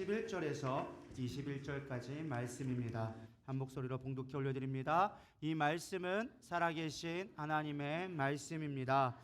11절에서 21절까지 말씀입니다. 한 목소리로 봉독해 올려드립니다. 이 말씀은 살아계신 하나님의 말씀입니다.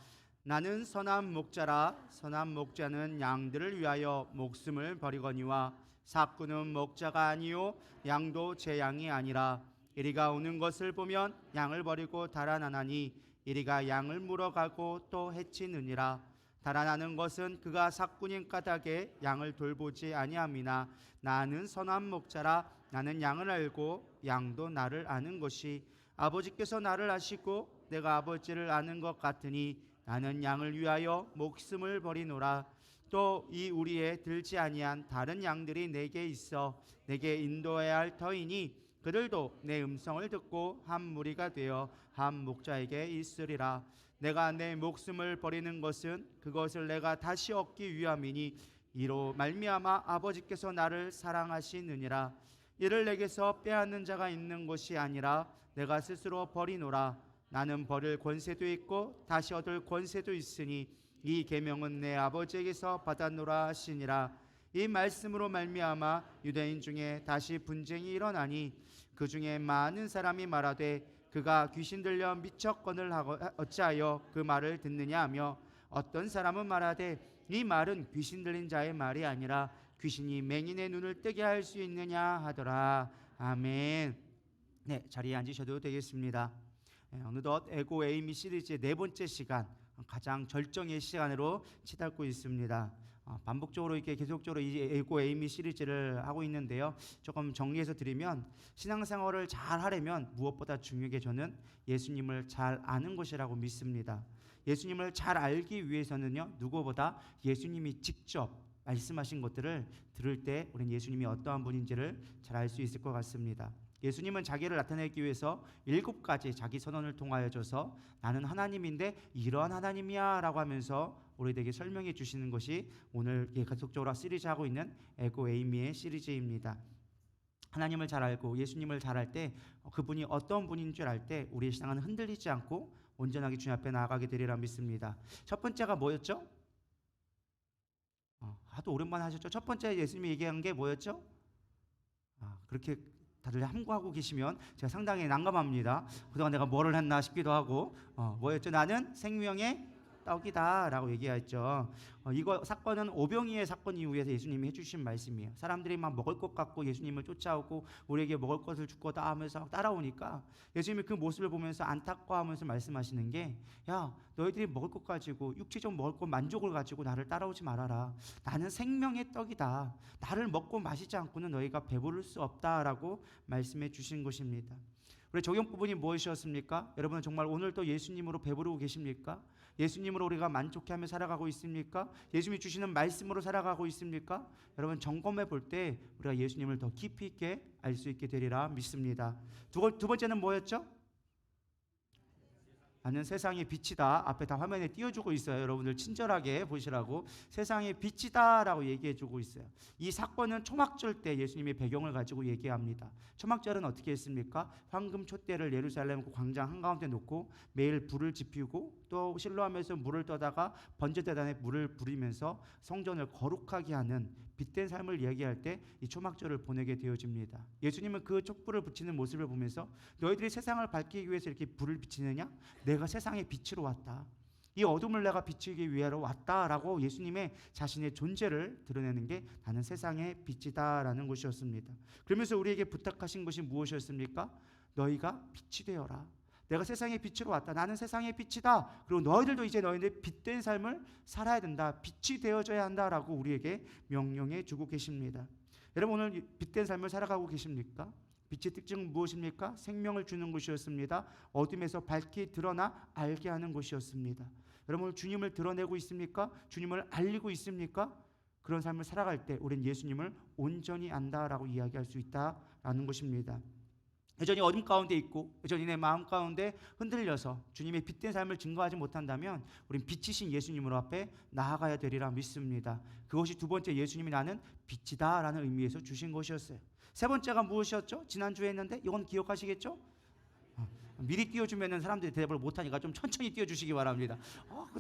나는 선한 목자라. 선한 목자는 양들을 위하여 목숨을 버리거니와 삭구는 목자가 아니요 양도 제 양이 아니라. 이리가 오는 것을 보면 양을 버리고 달아나나니 이리가 양을 물어가고 또 해치느니라. 달아나는 것은 그가 삭군인 까닭에 양을 돌보지 아니함이나 나는 선한 목자라. 나는 양을 알고 양도 나를 아는 것이 아버지께서 나를 아시고 내가 아버지를 아는 것 같으니 나는 양을 위하여 목숨을 버리노라. 또 이 우리에 들지 아니한 다른 양들이 내게 있어 내게 인도해야 할 터이니 그들도 내 음성을 듣고 한 무리가 되어 한 목자에게 있으리라. 내가 내 목숨을 버리는 것은 그것을 내가 다시 얻기 위함이니 이로 말미암아 아버지께서 나를 사랑하시느니라. 이를 내게서 빼앗는 자가 있는 것이 아니라 내가 스스로 버리노라. 나는 버릴 권세도 있고 다시 얻을 권세도 있으니 이 계명은 내 아버지에게서 받았노라 하시니라. 이 말씀으로 말미암아 유대인 중에 다시 분쟁이 일어나니 그 중에 많은 사람이 말하되 그가 귀신 들려 미척건을 하고 어찌하여 그 말을 듣느냐 하며 어떤 사람은 말하되 이 말은 귀신 들린 자의 말이 아니라 귀신이 맹인의 눈을 뜨게 할 수 있느냐 하더라. 아멘. 네, 자리에 앉으셔도 되겠습니다. 어느덧 에고 에이미 시리즈의 네 번째 시간, 가장 절정의 시간으로 치닫고 있습니다. 반복적으로 이렇게 계속적으로 이 에고 에이미 시리즈를 하고 있는데요. 조금 정리해서 드리면 신앙생활을 잘 하려면 무엇보다 중요한 게 저는 예수님을 잘 아는 것이라고 믿습니다. 예수님을 잘 알기 위해서는요, 누구보다 예수님이 직접 말씀하신 것들을 들을 때 우리는 예수님이 어떠한 분인지를 잘 알 수 있을 것 같습니다. 예수님은 자기를 나타내기 위해서 7가지 자기 선언을 통하여줘서 나는 하나님인데 이러한 하나님이야 라고 하면서 우리에게 설명해 주시는 것이 오늘 계속적으로 시리즈 하고 있는 에고 에이미의 시리즈입니다. 하나님을 잘 알고 예수님을 잘 알 때 그분이 어떤 분인 줄 알 때 우리의 신앙은 흔들리지 않고 온전하게 주님 앞에 나아가게 되리라 믿습니다. 첫 번째가 뭐였죠? 하도 오랜만에 하셨죠? 첫 번째 예수님이 얘기한 게 뭐였죠? 그렇게 다들 함구하고 계시면 제가 상당히 난감합니다. 그동안 내가 뭐를 했나 싶기도 하고 뭐였죠? 나는 생명의 떡이다 라고 얘기했죠. 이거 사건은 오병이의 사건 이후에 예수님이 해주신 말씀이에요. 사람들이 막 먹을 것 갖고 예수님을 쫓아오고 우리에게 먹을 것을 줄 거다 하면서 따라오니까 예수님이 그 모습을 보면서 안타까워하면서 말씀하시는 게, 야, 너희들이 먹을 것 가지고 육체적 먹을 것 만족을 가지고 나를 따라오지 말아라. 나는 생명의 떡이다. 나를 먹고 마시지 않고는 너희가 배부를 수 없다라고 말씀해 주신 것입니다. 우리 적용 부분이 무엇이었습니까? 여러분은 정말 오늘도 예수님으로 배부르고 계십니까? 예수님으로 우리가 만족해하며 살아가고 있습니까? 예수님이 주시는 말씀으로 살아가고 있습니까? 여러분 점검해 볼 때 우리가 예수님을 더 깊이 있게 알 수 있게 되리라 믿습니다. 두 번째는 뭐였죠? 나는 세상의 빛이다. 앞에 다 화면에 띄워주고 있어요. 여러분들 친절하게 보시라고. 세상의 빛이다 라고 얘기해주고 있어요. 이 사건은 초막절 때 예수님의 배경을 가지고 얘기합니다. 초막절은 어떻게 했습니까? 황금 촛대를 예루살렘 광장 한가운데 놓고 매일 불을 지피고 또 실로암에서 물을 떠다가 번제대단에 물을 부리면서 성전을 거룩하게 하는 빛된 삶을 이야기할 때 이 초막절을 보내게 되어집니다. 예수님은 그 촛불을 붙이는 모습을 보면서 너희들이 세상을 밝히기 위해서 이렇게 불을 비치느냐? 내가 세상의 빛으로 왔다. 이 어둠을 내가 비추기 위하여 왔다라고 예수님의 자신의 존재를 드러내는 게 나는 세상의 빛이다라는 것이었습니다. 그러면서 우리에게 부탁하신 것이 무엇이었습니까? 너희가 빛이 되어라. 내가 세상의 빛으로 왔다. 나는 세상의 빛이다. 그리고 너희들도 이제 너희들의 빛된 삶을 살아야 된다. 빛이 되어져야 한다라고 우리에게 명령해 주고 계십니다. 여러분 오늘 빛된 삶을 살아가고 계십니까? 빛의 특징은 무엇입니까? 생명을 주는 것이었습니다. 어둠에서 밝게 드러나 알게 하는 것이었습니다. 여러분 주님을 드러내고 있습니까? 주님을 알리고 있습니까? 그런 삶을 살아갈 때 우리는 예수님을 온전히 안다라고 이야기할 수 있다라는 것입니다. 여전히 어둠 가운데 있고 여전히 내 마음 가운데 흔들려서 주님의 빛된 삶을 증거하지 못한다면 우린 빛이신 예수님으로 앞에 나아가야 되리라 믿습니다. 그것이 두 번째 예수님이 나는 빛이다 라는 의미에서 주신 것이었어요. 세 번째가 무엇이었죠? 지난주에 했는데 이건 기억하시겠죠? 미리 띄워주면 사람들이 대답을 못하니까 좀 천천히 띄워주시기 바랍니다.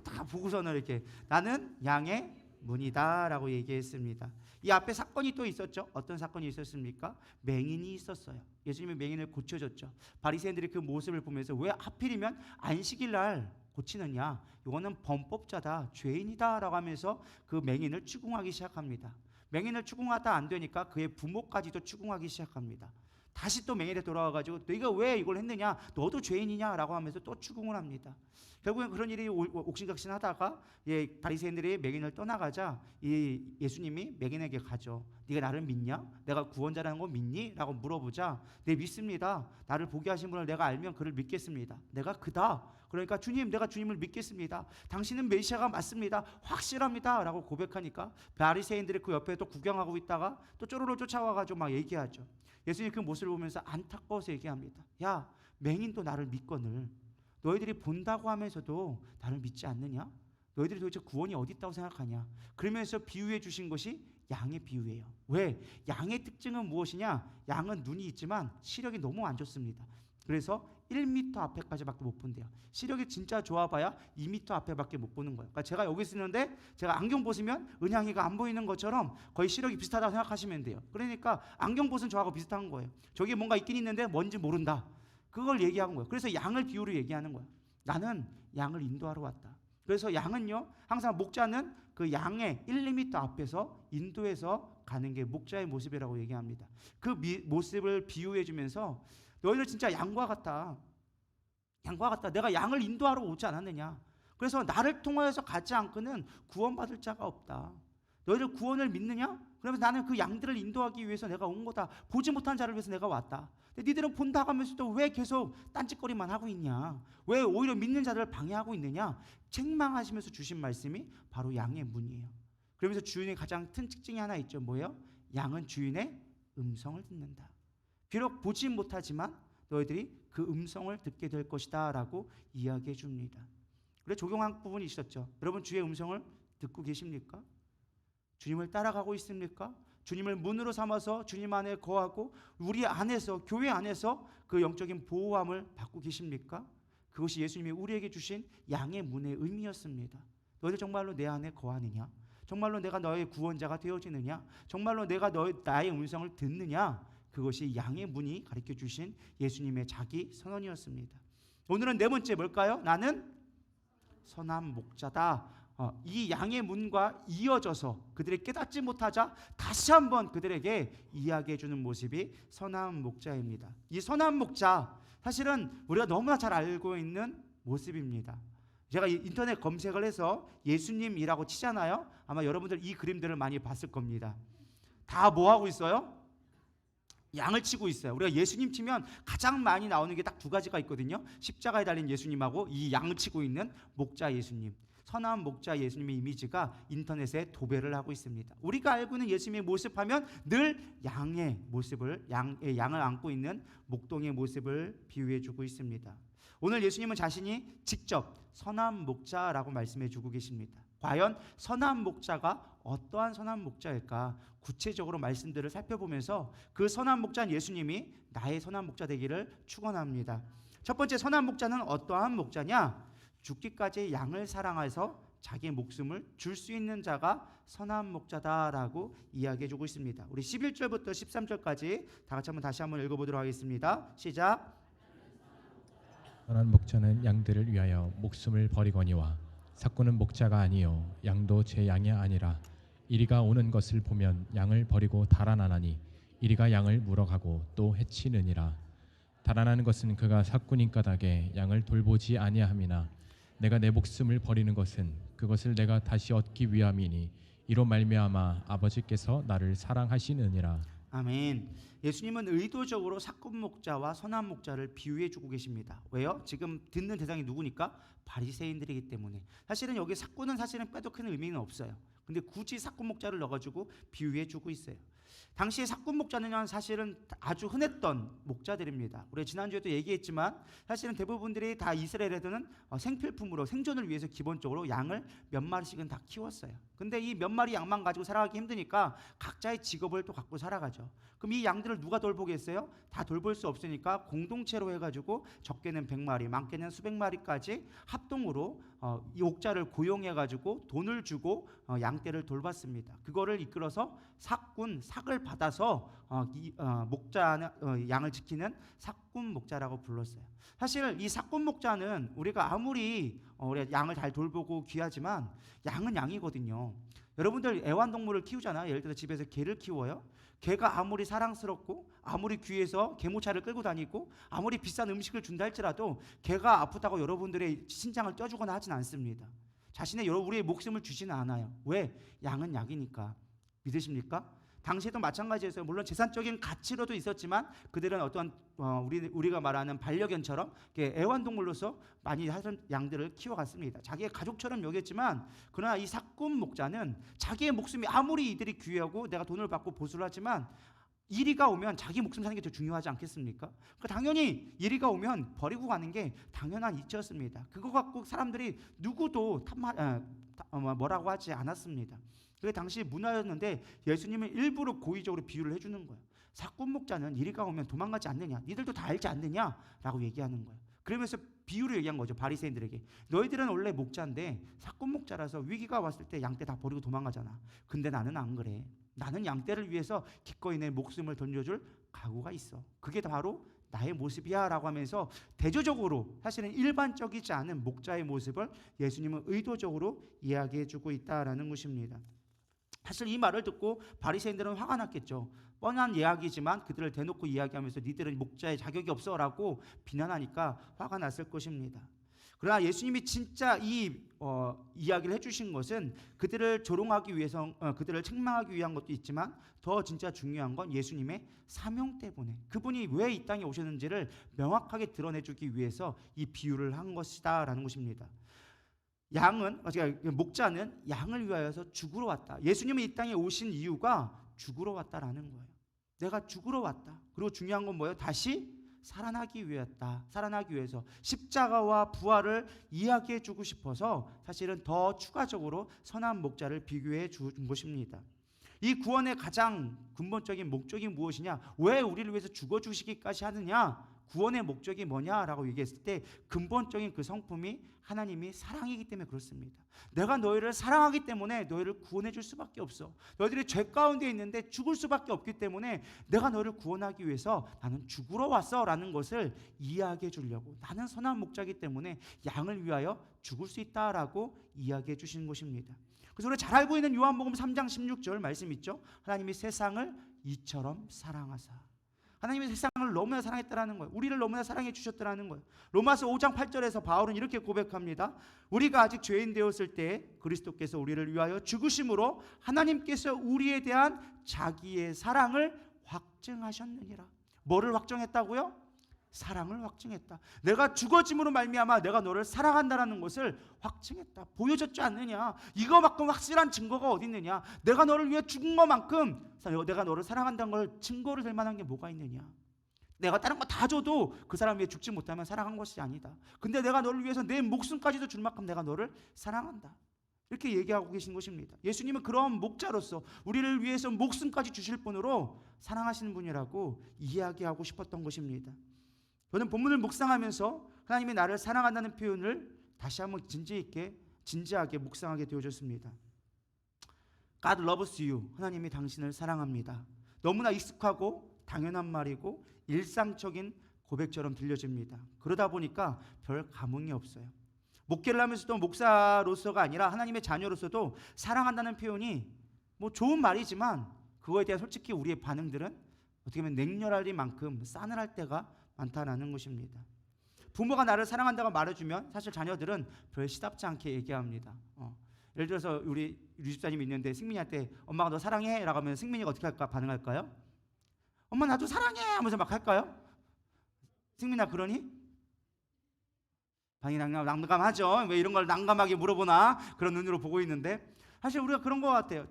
다 보고서는 이렇게 나는 양의 문이다라고 얘기했습니다. 이 앞에 사건이 또 있었죠. 어떤 사건이 있었습니까? 맹인이 있었어요. 예수님이 맹인을 고쳐줬죠. 바리새인들이 그 모습을 보면서 왜 하필이면 안식일 날 고치느냐? 이거는 범법자다, 죄인이다라고 하면서 그 맹인을 추궁하기 시작합니다. 맹인을 추궁하다 안 되니까 그의 부모까지도 추궁하기 시작합니다. 다시 또 맹인에 돌아와가지고 너희가 왜 이걸 했느냐? 너도 죄인이냐라고 하면서 또 추궁을 합니다. 결국엔 그런 일이 옥신각신하다가 바리새인들이 맹인을 떠나가자 예수님이 맹인에게 가죠. 네가 나를 믿냐? 내가 구원자라는 거 믿니? 라고 물어보자 네 믿습니다. 나를 보게 하신 분을 내가 알면 그를 믿겠습니다. 내가 그다. 그러니까 주님, 내가 주님을 믿겠습니다. 당신은 메시아가 맞습니다. 확실합니다. 라고 고백하니까 바리새인들이 그 옆에 또 구경하고 있다가 또 쪼르르 쫓아와가지고 막 얘기하죠. 예수님 그 모습을 보면서 안타까워서 얘기합니다. 야, 맹인도 나를 믿거늘 너희들이 본다고 하면서도 나를 믿지 않느냐? 너희들이 도대체 구원이 어디 있다고 생각하냐? 그러면서 비유해 주신 것이 양의 비유예요. 왜? 양의 특징은 무엇이냐? 양은 눈이 있지만 시력이 너무 안 좋습니다. 그래서 1m 앞에까지밖에 못 본대요. 시력이 진짜 좋아봐야 2m 앞에밖에 못 보는 거예요. 그러니까 제가 여기 쓰는데 제가 안경 벗으면 은향이가 안 보이는 것처럼 거의 시력이 비슷하다고 생각하시면 돼요. 그러니까 안경 벗은 저하고 비슷한 거예요. 저기 뭔가 있긴 있는데 뭔지 모른다. 그걸 얘기한 거예요. 그래서 양을 비유로 얘기하는 거예요. 나는 양을 인도하러 왔다. 그래서 양은요, 항상 목자는 그 양의 1, 2m 앞에서 인도해서 가는 게 목자의 모습이라고 얘기합니다. 그 모습을 비유해 주면서 너희들 진짜 양과 같다. 양과 같다. 내가 양을 인도하러 오지 않았느냐. 그래서 나를 통하여서 가지 않고는 구원받을 자가 없다. 너희들 구원을 믿느냐? 그러면 나는 그 양들을 인도하기 위해서 내가 온 거다. 보지 못한 자를 위해서 내가 왔다. 근데 니들은 본다고 하면서도 왜 계속 딴짓거리만 하고 있냐? 왜 오히려 믿는 자들을 방해하고 있느냐? 책망하시면서 주신 말씀이 바로 양의 문이에요. 그러면서 주인의 가장 큰 특징이 하나 있죠. 뭐예요? 양은 주인의 음성을 듣는다. 비록 보지 못하지만 너희들이 그 음성을 듣게 될 것이다 라고 이야기해 줍니다. 그래 적용한 부분이 있었죠. 여러분 주의 음성을 듣고 계십니까? 주님을 따라가고 있습니까? 주님을 문으로 삼아서 주님 안에 거하고 우리 안에서 교회 안에서 그 영적인 보호함을 받고 계십니까? 그것이 예수님이 우리에게 주신 양의 문의 의미였습니다. 너희들 정말로 내 안에 거하느냐? 정말로 내가 너의 구원자가 되어지느냐? 정말로 내가 나의 음성을 듣느냐? 그것이 양의 문이 가르쳐 주신 예수님의 자기 선언이었습니다. 오늘은 네 번째 뭘까요? 나는 선한 목자다. 이 양의 문과 이어져서 그들이 깨닫지 못하자 다시 한번 그들에게 이야기해 주는 모습이 선한 목자입니다. 이 선한 목자 사실은 우리가 너무나 잘 알고 있는 모습입니다. 제가 인터넷 검색을 해서 예수님이라고 치잖아요. 아마 여러분들 이 그림들을 많이 봤을 겁니다. 다 뭐 하고 있어요? 양을 치고 있어요. 우리가 예수님 치면 가장 많이 나오는 게 딱 두 가지가 있거든요. 십자가에 달린 예수님하고 이 양을 치고 있는 목자 예수님. 선한 목자 예수님의 이미지가 인터넷에 도배를 하고 있습니다. 우리가 알고 있는 예수님의 모습하면 늘 양의 모습을 양을 안고 있는 목동의 모습을 비유해 주고 있습니다. 오늘 예수님은 자신이 직접 선한 목자라고 말씀해 주고 계십니다. 과연 선한 목자가 어떠한 선한 목자일까? 구체적으로 말씀들을 살펴보면서 그 선한 목자인 예수님이 나의 선한 목자 되기를 축원합니다. 첫 번째 선한 목자는 어떠한 목자냐? 죽기까지 양을 사랑해서 자기 목숨을 줄 수 있는 자가 선한 목자다라고 이야기해 주고 있습니다. 우리 11절부터 13절까지 다 같이 다시 한번 읽어보도록 하겠습니다. 시작. 선한 목자는 양들을 위하여 목숨을 버리거니와 삭구는 목자가 아니요 양도 제 양이 아니라 이리가 오는 것을 보면 양을 버리고 달아나나니 이리가 양을 물어가고 또 해치느니라. 달아나는 것은 그가 삭구인 까닭에 양을 돌보지 아니함이나 내가 내 목숨을 버리는 것은 그것을 내가 다시 얻기 위함이니 이로 말미암아 아버지께서 나를 사랑하시느니라. 아멘. 예수님은 의도적으로 삭군 목자와 선한 목자를 비유해 주고 계십니다. 왜요? 지금 듣는 대상이 누구니까? 바리새인들이기 때문에. 사실은 여기 삭군은 사실은 빼도 큰 의미는 없어요. 근데 굳이 삭군 목자를 넣어가지고 비유해 주고 있어요. 당시에 삭군 목자는 사실은 아주 흔했던 목자들입니다. 우리 지난주에도 얘기했지만 사실은 대부분들이 다 이스라엘에서는 생필품으로 생존을 위해서 기본적으로 양을 몇 마리씩은 다 키웠어요. 근데 이 몇 마리 양만 가지고 살아가기 힘드니까 각자의 직업을 또 갖고 살아가죠. 그럼 이 양들을 누가 돌보겠어요? 다 돌볼 수 없으니까 공동체로 해가지고 적게는 100마리, 많게는 수백 마리까지 합동으로 이 옥자를 고용해가지고 돈을 주고 양떼를 돌봤습니다. 그거를 이끌어서 삭을 받아서 양을 지키는 삭군 목자라고 불렀어요. 사실 이 삭군 목자는 우리가 아무리 우리 양을 잘 돌보고 귀하지만 양은 양이거든요. 여러분들 애완동물을 키우잖아요. 예를 들어 집에서 개를 키워요. 개가 아무리 사랑스럽고 아무리 귀해서 개모차를 끌고 다니고 아무리 비싼 음식을 준다 할지라도 개가 아프다고 여러분들의 신장을 쪄주거나 하진 않습니다. 자신의 우리의 목숨을 주지는 않아요. 왜? 양은 약이니까. 믿으십니까? 당시에도 마찬가지였어요. 물론 재산적인 가치로도 있었지만 그들은 어떤 우리가 말하는 반려견처럼 애완동물로서 많이 하던 양들을 키워갔습니다. 자기의 가족처럼 여겼지만 그러나 이 삭군 목자는 자기의 목숨이 아무리 이들이 귀하고 내가 돈을 받고 보수를 하지만 이리가 오면 자기 목숨 사는 게 더 중요하지 않겠습니까? 그러니까 당연히 이리가 오면 버리고 가는 게 당연한 이치였습니다. 그거 갖고 사람들이 누구도 뭐라고 하지 않았습니다. 그게 당시 문화였는데 예수님은 일부러 고의적으로 비유를 해주는 거예요. 삭군 목자는 이리가 오면 도망가지 않느냐, 니들도 다 알지 않느냐라고 얘기하는 거예요. 그러면서 비유를 얘기한 거죠. 바리새인들에게. 너희들은 원래 목자인데 삭군 목자라서 위기가 왔을 때 양떼 다 버리고 도망가잖아. 근데 나는 안 그래. 나는 양떼를 위해서 기꺼이 내 목숨을 던져줄 각오가 있어. 그게 바로 나의 모습이야 라고 하면서 대조적으로 사실은 일반적이지 않은 목자의 모습을 예수님은 의도적으로 이야기해주고 있다라는 것입니다. 사실 이 말을 듣고 바리새인들은 화가 났겠죠. 뻔한 이야기지만 그들을 대놓고 이야기하면서 니들은 목자의 자격이 없어라고 비난하니까 화가 났을 것입니다. 그러나 예수님이 진짜 이 이야기를 해주신 것은 그들을 조롱하기 위해서 그들을 책망하기 위한 것도 있지만 더 진짜 중요한 건 예수님의 사명 때문에 그분이 왜 이 땅에 오셨는지를 명확하게 드러내주기 위해서 이 비유를 한 것이다라는 것입니다. 목자는 양을 위하여서 죽으러 왔다. 예수님이 이 땅에 오신 이유가 죽으러 왔다라는 거예요. 내가 죽으러 왔다. 그리고 중요한 건 뭐예요? 다시 살아나기 위해서 십자가와 부활을 이야기해 주고 싶어서 사실은 더 추가적으로 선한 목자를 비교해 준 것입니다. 이 구원의 가장 근본적인 목적이 무엇이냐? 왜 우리를 위해서 죽어주시기까지 하느냐? 구원의 목적이 뭐냐라고 얘기했을 때 근본적인 그 성품이 하나님이 사랑이기 때문에 그렇습니다. 내가 너희를 사랑하기 때문에 너희를 구원해 줄 수밖에 없어. 너희들이 죄 가운데 있는데 죽을 수밖에 없기 때문에 내가 너희를 구원하기 위해서 나는 죽으러 왔어 라는 것을 이야기해 주려고, 나는 선한 목자이기 때문에 양을 위하여 죽을 수 있다라고 이야기해 주시는 것입니다. 그래서 우리가 잘 알고 있는 요한복음 3장 16절 말씀 있죠. 하나님이 세상을 이처럼 사랑하사. 하나님이 세상을 너무나 사랑했다라는 거예요. 우리를 너무나 사랑해 주셨다라는 거예요. 로마서 5장 8절에서 바울은 이렇게 고백합니다. 우리가 아직 죄인 되었을 때 그리스도께서 우리를 위하여 죽으심으로 하나님께서 우리에 대한 자기의 사랑을 확증하셨느니라. 뭐를 확정했다고요? 사랑을 확증했다. 내가 죽어짐으로 말미암아 내가 너를 사랑한다라는 것을 확증했다. 보여줬지 않느냐? 이거만큼 확실한 증거가 어디 있느냐? 내가 너를 위해 죽은 것만큼 내가 너를 사랑한다는 걸 증거를 될 만한 게 뭐가 있느냐? 내가 다른 거 다 줘도 그 사람 위해 죽지 못하면 사랑한 것이 아니다. 근데 내가 너를 위해서 내 목숨까지도 줄 만큼 내가 너를 사랑한다. 이렇게 얘기하고 계신 것입니다. 예수님은 그런 목자로서 우리를 위해서 목숨까지 주실 분으로 사랑하시는 분이라고 이야기하고 싶었던 것입니다. 저는 본문을 묵상하면서 하나님이 나를 사랑한다는 표현을 다시 한번 진지하게 묵상하게 되어졌습니다. God loves you. 하나님이 당신을 사랑합니다. 너무나 익숙하고 당연한 말이고 일상적인 고백처럼 들려집니다. 그러다 보니까 별 감흥이 없어요. 목회를 하면서도 목사로서가 아니라 하나님의 자녀로서도 사랑한다는 표현이 뭐 좋은 말이지만 그거에 대한 솔직히 우리의 반응들은 어떻게 보면 냉혈할 만큼 싸늘할 때가 많다라는 것입니다. 부모가 나를 사랑한다고 말해주면 사실 자녀들은 별 시답지 않게 얘기합니다. 예를 들어서 우리 유집사님이 있는데 승민이한테 엄마가 너 사랑해 라고 하면 승민이가 어떻게 할까? 반응할까요? 엄마 나도 사랑해 하면서 막 할까요? 승민아 그러니? 반이 난감하죠. 왜 이런 걸 난감하게 물어보나 그런 눈으로 보고 있는데 사실 우리가 그런 것 같아요.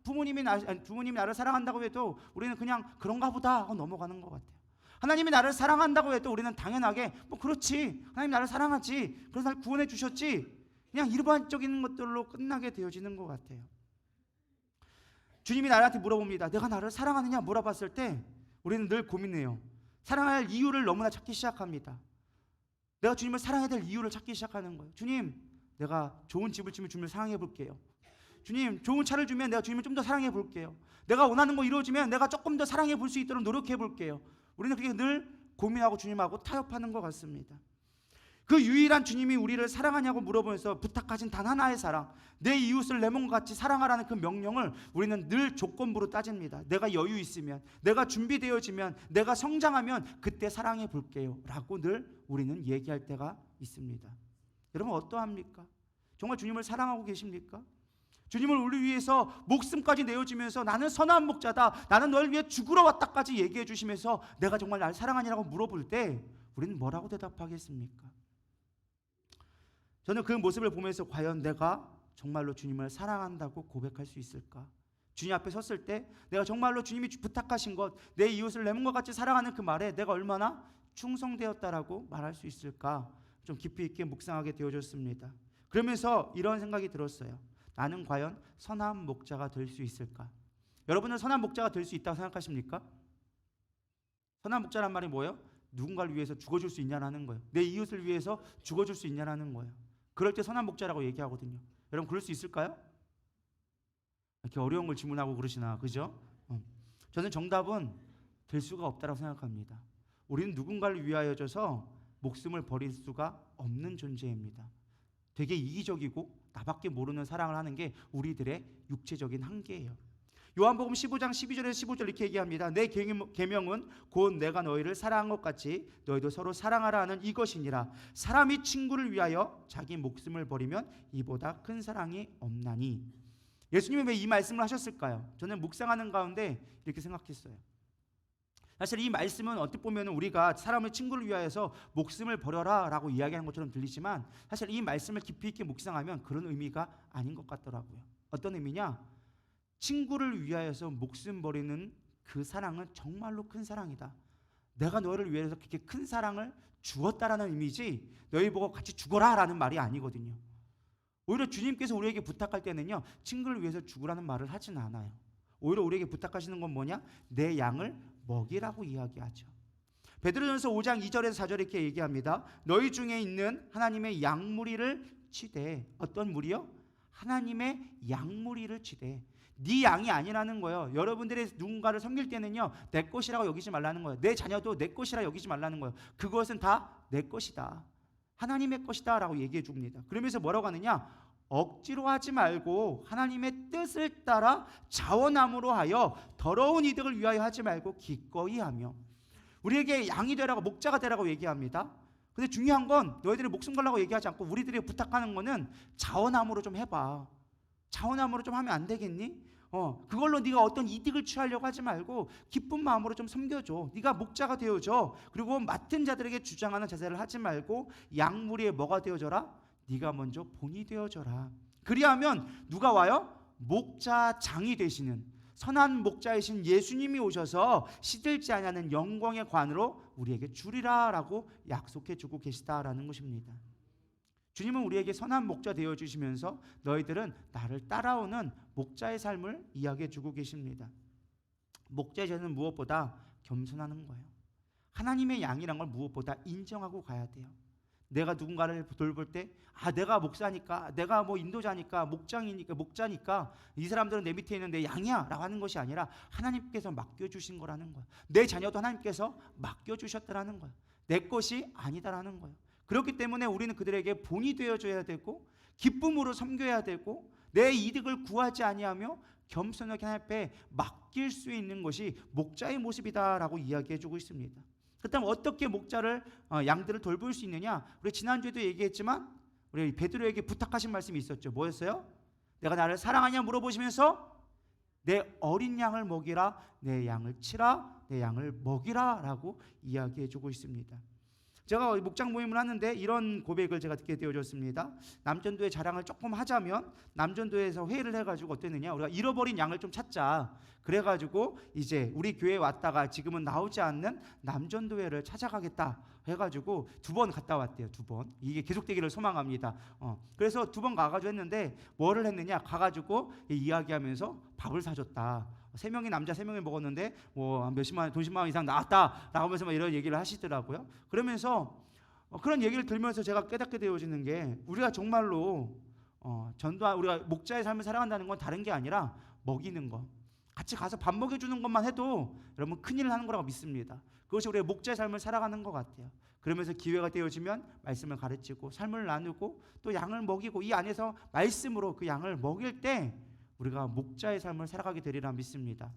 부모님이 나를 사랑한다고 해도 우리는 그냥 그런가 보다 하고 넘어가는 것 같아요. 하나님이 나를 사랑한다고 해도 우리는 당연하게 뭐 그렇지 하나님 나를 사랑하지 그래서 나를 구원해 주셨지 그냥 일반적인 것들로 끝나게 되어지는 것 같아요. 주님이 나한테 물어봅니다. 내가 나를 사랑하느냐 물어봤을 때 우리는 늘 고민해요. 사랑할 이유를 너무나 찾기 시작합니다. 내가 주님을 사랑해야 될 이유를 찾기 시작하는 거예요. 주님 내가 좋은 집을 주면 주님을 사랑해 볼게요. 주님, 좋은 차를 주면 내가 주님을 좀 더 사랑해 볼게요. 내가 원하는 거 이루어지면 내가 조금 더 사랑해 볼 수 있도록 노력해 볼게요. 우리는 그렇게 늘 고민하고 주님하고 타협하는 것 같습니다. 그 유일한 주님이 우리를 사랑하냐고 물어보면서 부탁하신 단 하나의 사랑, 내 이웃을 내 몸과 같이 사랑하라는 그 명령을 우리는 늘 조건부로 따집니다. 내가 여유 있으면, 내가 준비되어지면, 내가 성장하면 그때 사랑해 볼게요 라고 늘 우리는 얘기할 때가 있습니다. 여러분 어떠합니까? 정말 주님을 사랑하고 계십니까? 주님을 우리 위해서 목숨까지 내어주면서 나는 선한 목자다, 나는 너를 위해 죽으러 왔다까지 얘기해 주시면서 내가 정말 나를 사랑하냐고 물어볼 때 우리는 뭐라고 대답하겠습니까? 저는 그 모습을 보면서 과연 내가 정말로 주님을 사랑한다고 고백할 수 있을까? 주님 앞에 섰을 때 내가 정말로 주님이 부탁하신 것, 내 이웃을 내 몸과 같이 사랑하는 그 말에 내가 얼마나 충성되었다라고 말할 수 있을까? 좀 깊이 있게 묵상하게 되어졌습니다. 그러면서 이런 생각이 들었어요. 나는 과연 선한 목자가 될 수 있을까? 여러분은 선한 목자가 될 수 있다고 생각하십니까? 선한 목자란 말이 뭐예요? 누군가를 위해서 죽어줄 수 있냐는 거예요. 내 이웃을 위해서 죽어줄 수 있냐는 거예요. 그럴 때 선한 목자라고 얘기하거든요. 여러분 그럴 수 있을까요? 이렇게 어려운 걸 질문하고 그러시나, 그죠? 저는 정답은 될 수가 없다고 생각합니다. 우리는 누군가를 위하여져서 목숨을 버릴 수가 없는 존재입니다. 되게 이기적이고 나밖에 모르는 사랑을 하는 게 우리들의 육체적인 한계예요. 요한복음 15장 12절에서 15절 이렇게 얘기합니다. 내 계명은 곧 내가 너희를 사랑한 것 같이 너희도 서로 사랑하라 하는 이것이니라. 사람이 친구를 위하여 자기 목숨을 버리면 이보다 큰 사랑이 없나니. 예수님이 왜 이 말씀을 하셨을까요? 저는 묵상하는 가운데 이렇게 생각했어요. 사실 이 말씀은 어떻게 보면 우리가 사람의 친구를 위하여서 목숨을 버려라 라고 이야기하는 것처럼 들리지만 사실 이 말씀을 깊이 있게 묵상하면 그런 의미가 아닌 것 같더라고요. 어떤 의미냐? 친구를 위하여서 목숨 버리는 그 사랑은 정말로 큰 사랑이다. 내가 너희를 위해서 그렇게 큰 사랑을 주었다라는 의미지 너희 보고 같이 죽어라 라는 말이 아니거든요. 오히려 주님께서 우리에게 부탁할 때는요, 친구를 위해서 죽으라는 말을 하진 않아요. 오히려 우리에게 부탁하시는 건 뭐냐? 내 양을 먹이라고 이야기하죠. 베드로전서 5장 2절에서 4절에 이렇게 얘기합니다. 너희 중에 있는 하나님의 양무리를 치되. 어떤 무리요? 하나님의 양무리를 치되. 네 양이 아니라는 거예요. 여러분들이 누군가를 섬길 때는요, 내 것이라고 여기지 말라는 거예요. 내 자녀도 내 것이라 여기지 말라는 거예요. 그것은 다 내 것이다, 하나님의 것이다 라고 얘기해 줍니다. 그러면서 뭐라고 하느냐? 억지로 하지 말고 하나님의 뜻을 따라 자원함으로 하여 더러운 이득을 위하여 하지 말고 기꺼이 하며. 우리에게 양이 되라고, 목자가 되라고 얘기합니다. 근데 중요한 건 너희들이 목숨 걸라고 얘기하지 않고 우리들이 부탁하는 거는 자원함으로 좀 해봐. 자원함으로 좀 하면 안 되겠니? 그걸로 네가 어떤 이득을 취하려고 하지 말고 기쁜 마음으로 좀 섬겨줘. 네가 목자가 되어줘. 그리고 맡은 자들에게 주장하는 자세를 하지 말고 양무리에 뭐가 되어줘라? 네가 먼저 본이 되어줘라. 그리하면 누가 와요? 목자장이 되시는 선한 목자이신 예수님이 오셔서 시들지 아니하는 영광의 관으로 우리에게 주리라 라고 약속해 주고 계시다라는 것입니다. 주님은 우리에게 선한 목자 되어주시면서 너희들은 나를 따라오는 목자의 삶을 이야기해 주고 계십니다. 목자의 자는 무엇보다 겸손하는 거예요. 하나님의 양이란 걸 무엇보다 인정하고 가야 돼요. 내가 누군가를 돌볼 때 내가 목사니까, 내가 뭐 인도자니까, 목자니까 이 사람들은 내 밑에 있는 내 양이야 라고 하는 것이 아니라 하나님께서 맡겨주신 거라는 거야. 내 자녀도 하나님께서 맡겨주셨다라는 거야. 내 것이 아니다라는 거야. 그렇기 때문에 우리는 그들에게 본이 되어줘야 되고 기쁨으로 섬겨야 되고 내 이득을 구하지 아니하며 겸손하게 하나님 앞에 맡길 수 있는 것이 목자의 모습이다라고 이야기해주고 있습니다. 그렇다면 어떻게 목자를 양들을 돌볼 수 있느냐? 우리 지난주에도 얘기했지만 우리 베드로에게 부탁하신 말씀이 있었죠. 뭐였어요? 내가 나를 사랑하냐 물어보시면서 내 어린 양을 먹이라, 내 양을 치라, 내 양을 먹이라 라고 이야기해주고 있습니다. 제가 목장 모임을 하는데 이런 고백을 제가 듣게 되어졌습니다. 남전도의 자랑을 조금 하자면 남전도에서 회의를 해가지고 어땠느냐, 우리가 잃어버린 양을 좀 찾자. 그래가지고 이제 우리 교회에 왔다가 지금은 나오지 않는 남전도회를 찾아가겠다 해가지고 2번 갔다 왔대요. 2번. 이게 계속되기를 소망합니다. 그래서 2번 가가지고 했는데 뭐를 했느냐, 가가지고 이야기하면서 밥을 사줬다. 3명이 남자 3명이 먹었는데 뭐 몇십만 원, 돈 10만 원 이상 나왔다라고 하면서 막 이런 얘기를 하시더라고요. 그러면서 그런 얘기를 들으면서 제가 깨닫게 되어지는 게 우리가 정말로 전도한 우리가 목자의 삶을 살아간다는 건 다른 게 아니라 먹이는 거, 같이 가서 밥 먹여주는 것만 해도 여러분 큰일을 하는 거라고 믿습니다. 그것이 우리의 목자의 삶을 살아가는 것 같아요. 그러면서 기회가 되어지면 말씀을 가르치고 삶을 나누고 또 양을 먹이고 이 안에서 말씀으로 그 양을 먹일 때 우리가 목자의 삶을 살아가게 되리라 믿습니다.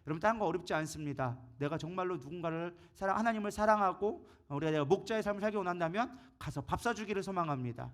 여러분 다른 거 어렵지 않습니다. 내가 정말로 누군가를 하나님을 사랑하고 우리가 내가 목자의 삶을 살기 원한다면 가서 밥 사주기를 소망합니다.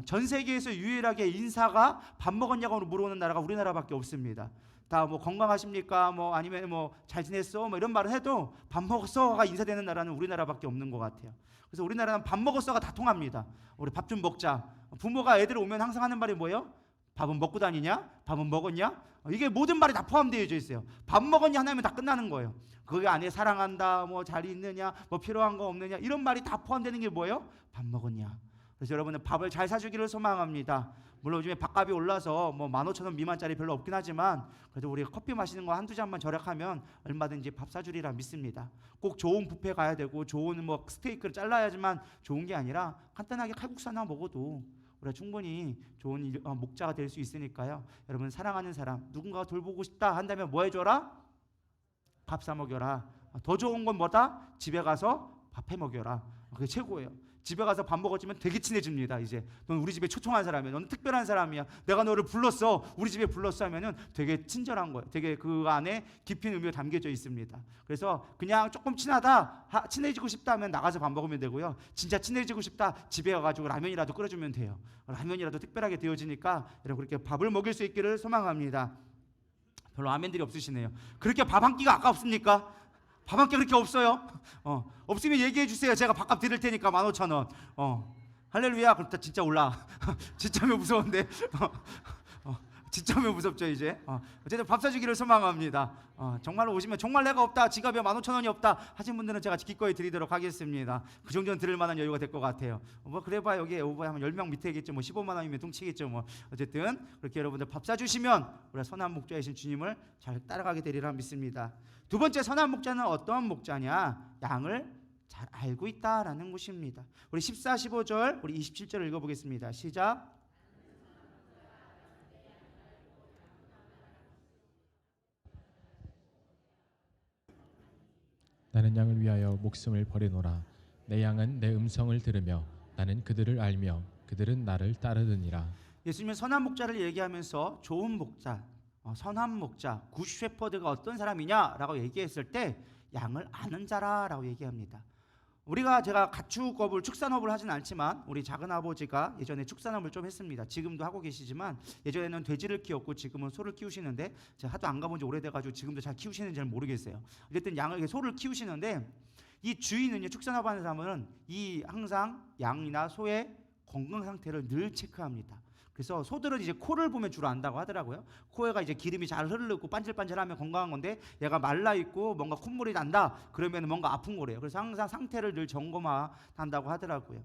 전 세계에서 유일하게 인사가 밥 먹었냐고 물어보는 나라가 우리나라밖에 없습니다. 다 뭐 건강하십니까? 뭐 아니면 뭐 잘 지냈어? 뭐 이런 말을 해도 밥 먹었어가 인사되는 나라는 우리나라밖에 없는 것 같아요. 그래서 우리나라는 밥 먹었어가 다 통합니다. 우리 밥 좀 먹자. 부모가 애들 오면 항상 하는 말이 뭐예요? 밥은 먹고 다니냐? 밥은 먹었냐? 이게 모든 말이 다 포함되어 있어요. 밥 먹었냐 하나면 다 끝나는 거예요. 거기 안에 사랑한다, 뭐 잘 있느냐, 뭐 필요한 거 없느냐 이런 말이 다 포함되는 게 뭐예요? 밥 먹었냐? 그래서 여러분은 밥을 잘 사주기를 소망합니다. 물론 요즘에 밥값이 올라서 뭐 15,000원 미만짜리 별로 없긴 하지만 그래도 우리가 커피 마시는 거 한두 잔만 절약하면 얼마든지 밥 사주리라 믿습니다. 꼭 좋은 뷔페 가야 되고 좋은 뭐 스테이크를 잘라야지만 좋은 게 아니라 간단하게 칼국수 하나 먹어도 우리가 충분히 좋은 목자가 될 수 있으니까요. 여러분 사랑하는 사람 누군가가 돌보고 싶다 한다면 뭐 해줘라? 밥 사 먹여라. 더 좋은 건 뭐다? 집에 가서 밥 해 먹여라. 그게 최고예요. 집에 가서 밥 먹어주면 되게 친해집니다. 이제 넌 우리 집에 초청한 사람이야. 넌 특별한 사람이야. 내가 너를 불렀어. 우리 집에 불렀어 하면은 되게 친절한 거예요. 되게 그 안에 깊은 의미가 담겨져 있습니다. 그래서 그냥 조금 친해지고 싶다 하면 나가서 밥 먹으면 되고요. 진짜 친해지고 싶다 집에 가가지고 라면이라도 끓여주면 돼요. 라면이라도 특별하게 되어지니까 여러분 그렇게 밥을 먹일 수 있기를 소망합니다. 별로 아멘들이 없으시네요. 그렇게 밥 한 끼가 아깝습니까? 밥 한 끼 그렇게 없어요? 없으면 얘기해 주세요. 제가 밥값 드릴 테니까 15,000원. 할렐루야. 그럼 진짜 올라. 진짜면 무서운데. 진짜면 무섭죠 이제. 어쨌든 밥 사주기를 소망합니다. 정말로 오시면 정말 내가 없다, 지갑에 15,000원이 없다 하신 분들은 제가 기꺼이 드리도록 하겠습니다. 그 정도는 드릴 만한 여유가 될 것 같아요. 뭐 그래봐 여기 오버 하면 10명 밑에겠죠. 뭐 15만 원이면 뚱치겠죠. 뭐 어쨌든 그렇게 여러분들 밥 사주시면 우리가 선한 목자이신 주님을 잘 따라가게 되리라 믿습니다. 두 번째 선한 목자는 어떠한 목자냐? 양을 잘 알고 있다라는 것입니다. 우리 14, 15절, 우리 27절 읽어보겠습니다. 시작. 나는 양을 위하여 목숨을 버리노라. 내 양은 내 음성을 들으며 나는 그들을 알며 그들은 나를 따르느니라. 예수님은 선한 목자를 얘기하면서 좋은 목자, 선한 목자, 굿 셰퍼드가 어떤 사람이냐라고 얘기했을 때 양을 아는 자라라고 얘기합니다. 제가 가축업을 축산업을 하진 않지만 우리 작은 아버지가 예전에 축산업을 좀 했습니다. 지금도 하고 계시지만 예전에는 돼지를 키웠고 지금은 소를 키우시는데 제가 하도 안 가본 지 오래돼가지고 지금도 잘 키우시는지는 모르겠어요. 어쨌든 소를 키우시는데 이 주인은요, 축산업하는 사람은 항상 양이나 소의 건강 상태를 늘 체크합니다. 그래서 소들은 이제 코를 보면 주로 안다고 하더라고요. 코에가 이제 기름이 잘 흐르고 반질반질하면 건강한 건데 얘가 말라 있고 뭔가 콧물이 난다 그러면 뭔가 아픈 거래요. 그래서 항상 상태를 늘 점검한다고 하더라고요.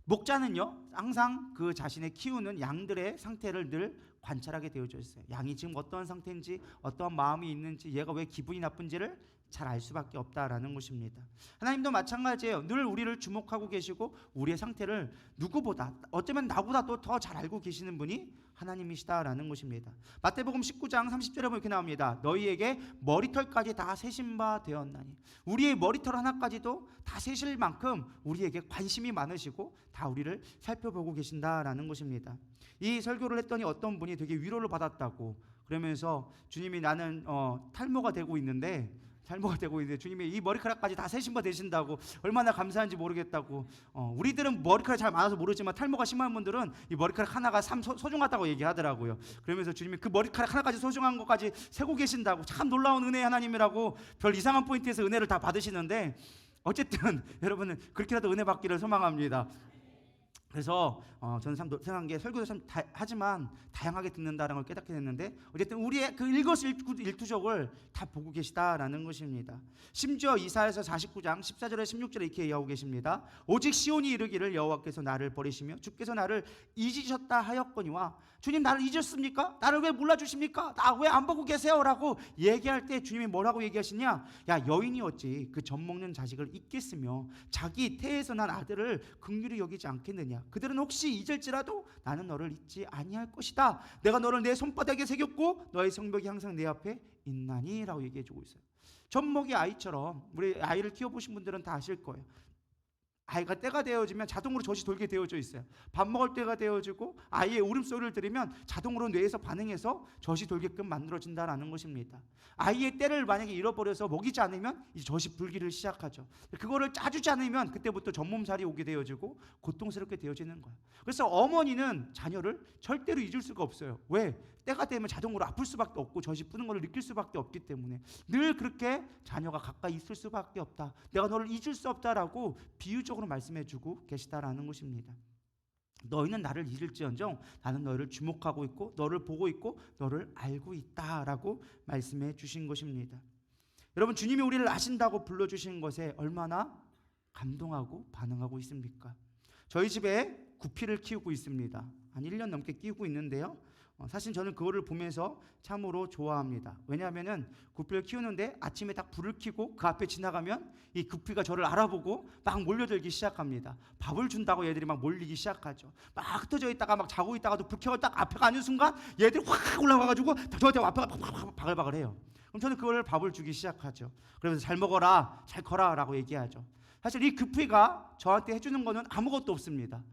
목자는요 항상 그 자신의 키우는 양들의 상태를 늘 관찰하게 되어져 있어요. 양이 지금 어떤 상태인지 어떠한 마음이 있는지 얘가 왜 기분이 나쁜지를 잘 알 수밖에 없다라는 것입니다. 하나님도 마찬가지예요. 늘 우리를 주목하고 계시고 우리의 상태를 누구보다 어쩌면 나보다 또 더 잘 알고 계시는 분이 하나님이시다라는 것입니다. 마태복음 19장 30절에 보면 이렇게 나옵니다. 너희에게 머리털까지 다 세신 바 되었나니. 우리의 머리털 하나까지도 다 세실 만큼 우리에게 관심이 많으시고 다 우리를 살펴보고 계신다라는 것입니다. 이 설교를 했더니 어떤 분이 되게 위로를 받았다고 그러면서 주님이 나는 탈모가 되고 있는데 주님이 이 머리카락까지 다 세신 바 되신다고 얼마나 감사한지 모르겠다고. 우리들은 머리카락 잘 많아서 모르지만 탈모가 심한 분들은 이 머리카락 하나가 참 소중하다고 얘기하더라고요. 그러면서 주님이 그 머리카락 하나까지 소중한 것까지 세고 계신다고 참 놀라운 은혜의 하나님이라고 별 이상한 포인트에서 은혜를 다 받으시는데 어쨌든 여러분은 그렇게라도 은혜 받기를 소망합니다. 그래서 저는 참 생각한 게 설교도 참 하지만 다양하게 듣는다는 걸 깨닫게 됐는데 어쨌든 우리의 그 일거수일투족을 다 보고 계시다라는 것입니다. 심지어 이사야서 49장 14절에 16절에 이렇게 얘기하고 계십니다. 오직 시온이 이르기를 여호와께서 나를 버리시며 주께서 나를 잊으셨다 하였거니와 주님 나를 잊으셨습니까? 나를 왜 몰라주십니까? 나 왜 안 보고 계세요? 라고 얘기할 때 주님이 뭐라고 얘기하시냐? 야 여인이 어찌 그 젖먹는 자식을 잊겠으며 자기 태에서 난 아들을 긍휼히 여기지 않겠느냐? 그들은 혹시 잊을지라도 나는 너를 잊지 아니할 것이다. 내가 너를 내 손바닥에 새겼고 너의 성벽이 항상 내 앞에 있나니 라고 얘기해주고 있어요. 젖먹이 아이처럼 우리 아이를 키워보신 분들은 다 아실 거예요. 아이가 때가 되어지면 자동으로 젖이 돌게 되어져 있어요. 밥 먹을 때가 되어지고 아이의 울음소리를 들으면 자동으로 뇌에서 반응해서 젖이 돌게끔 만들어진다라는 것입니다. 아이의 때를 만약에 잃어버려서 먹이지 않으면 이제 젖이 불기를 시작하죠. 그거를 짜주지 않으면 그때부터 젖몸살이 오게 되어지고 고통스럽게 되어지는 거예요. 그래서 어머니는 자녀를 절대로 잊을 수가 없어요. 왜? 때가 되면 자동으로 아플 수밖에 없고 젖이 뿌는 것을 느낄 수밖에 없기 때문에 늘 그렇게 자녀가 가까이 있을 수밖에 없다. 내가 너를 잊을 수 없다라고 비유적으로 말씀해주고 계시다라는 것입니다. 너희는 나를 잊을지언정 나는 너희를 주목하고 있고 너를 보고 있고 너를 알고 있다라고 말씀해 주신 것입니다. 여러분 주님이 우리를 아신다고 불러주신 것에 얼마나 감동하고 반응하고 있습니까? 저희 집에 구피를 키우고 있습니다. 한 1년 넘게 키우고 있는데요. 사실 저는 그거를 보면서 참으로 좋아합니다. 왜냐하면은 구피를 키우는데 아침에 딱 불을 켜고 그 앞에 지나가면 이 구피가 저를 알아보고 막 몰려들기 시작합니다. 밥을 준다고 얘들이 막 몰리기 시작하죠. 막 흩어져 있다가 막 자고 있다가도 불 켜고 딱 앞에 가는 순간 얘들이 확 올라와가지고 저한테 앞에 바글바글해요. 그럼 저는 그걸 밥을 주기 시작하죠. 그러면서 잘 먹어라, 잘 커라 라고 얘기하죠. 사실 이 구피가 저한테 해주는 거는 아무것도 없습니다.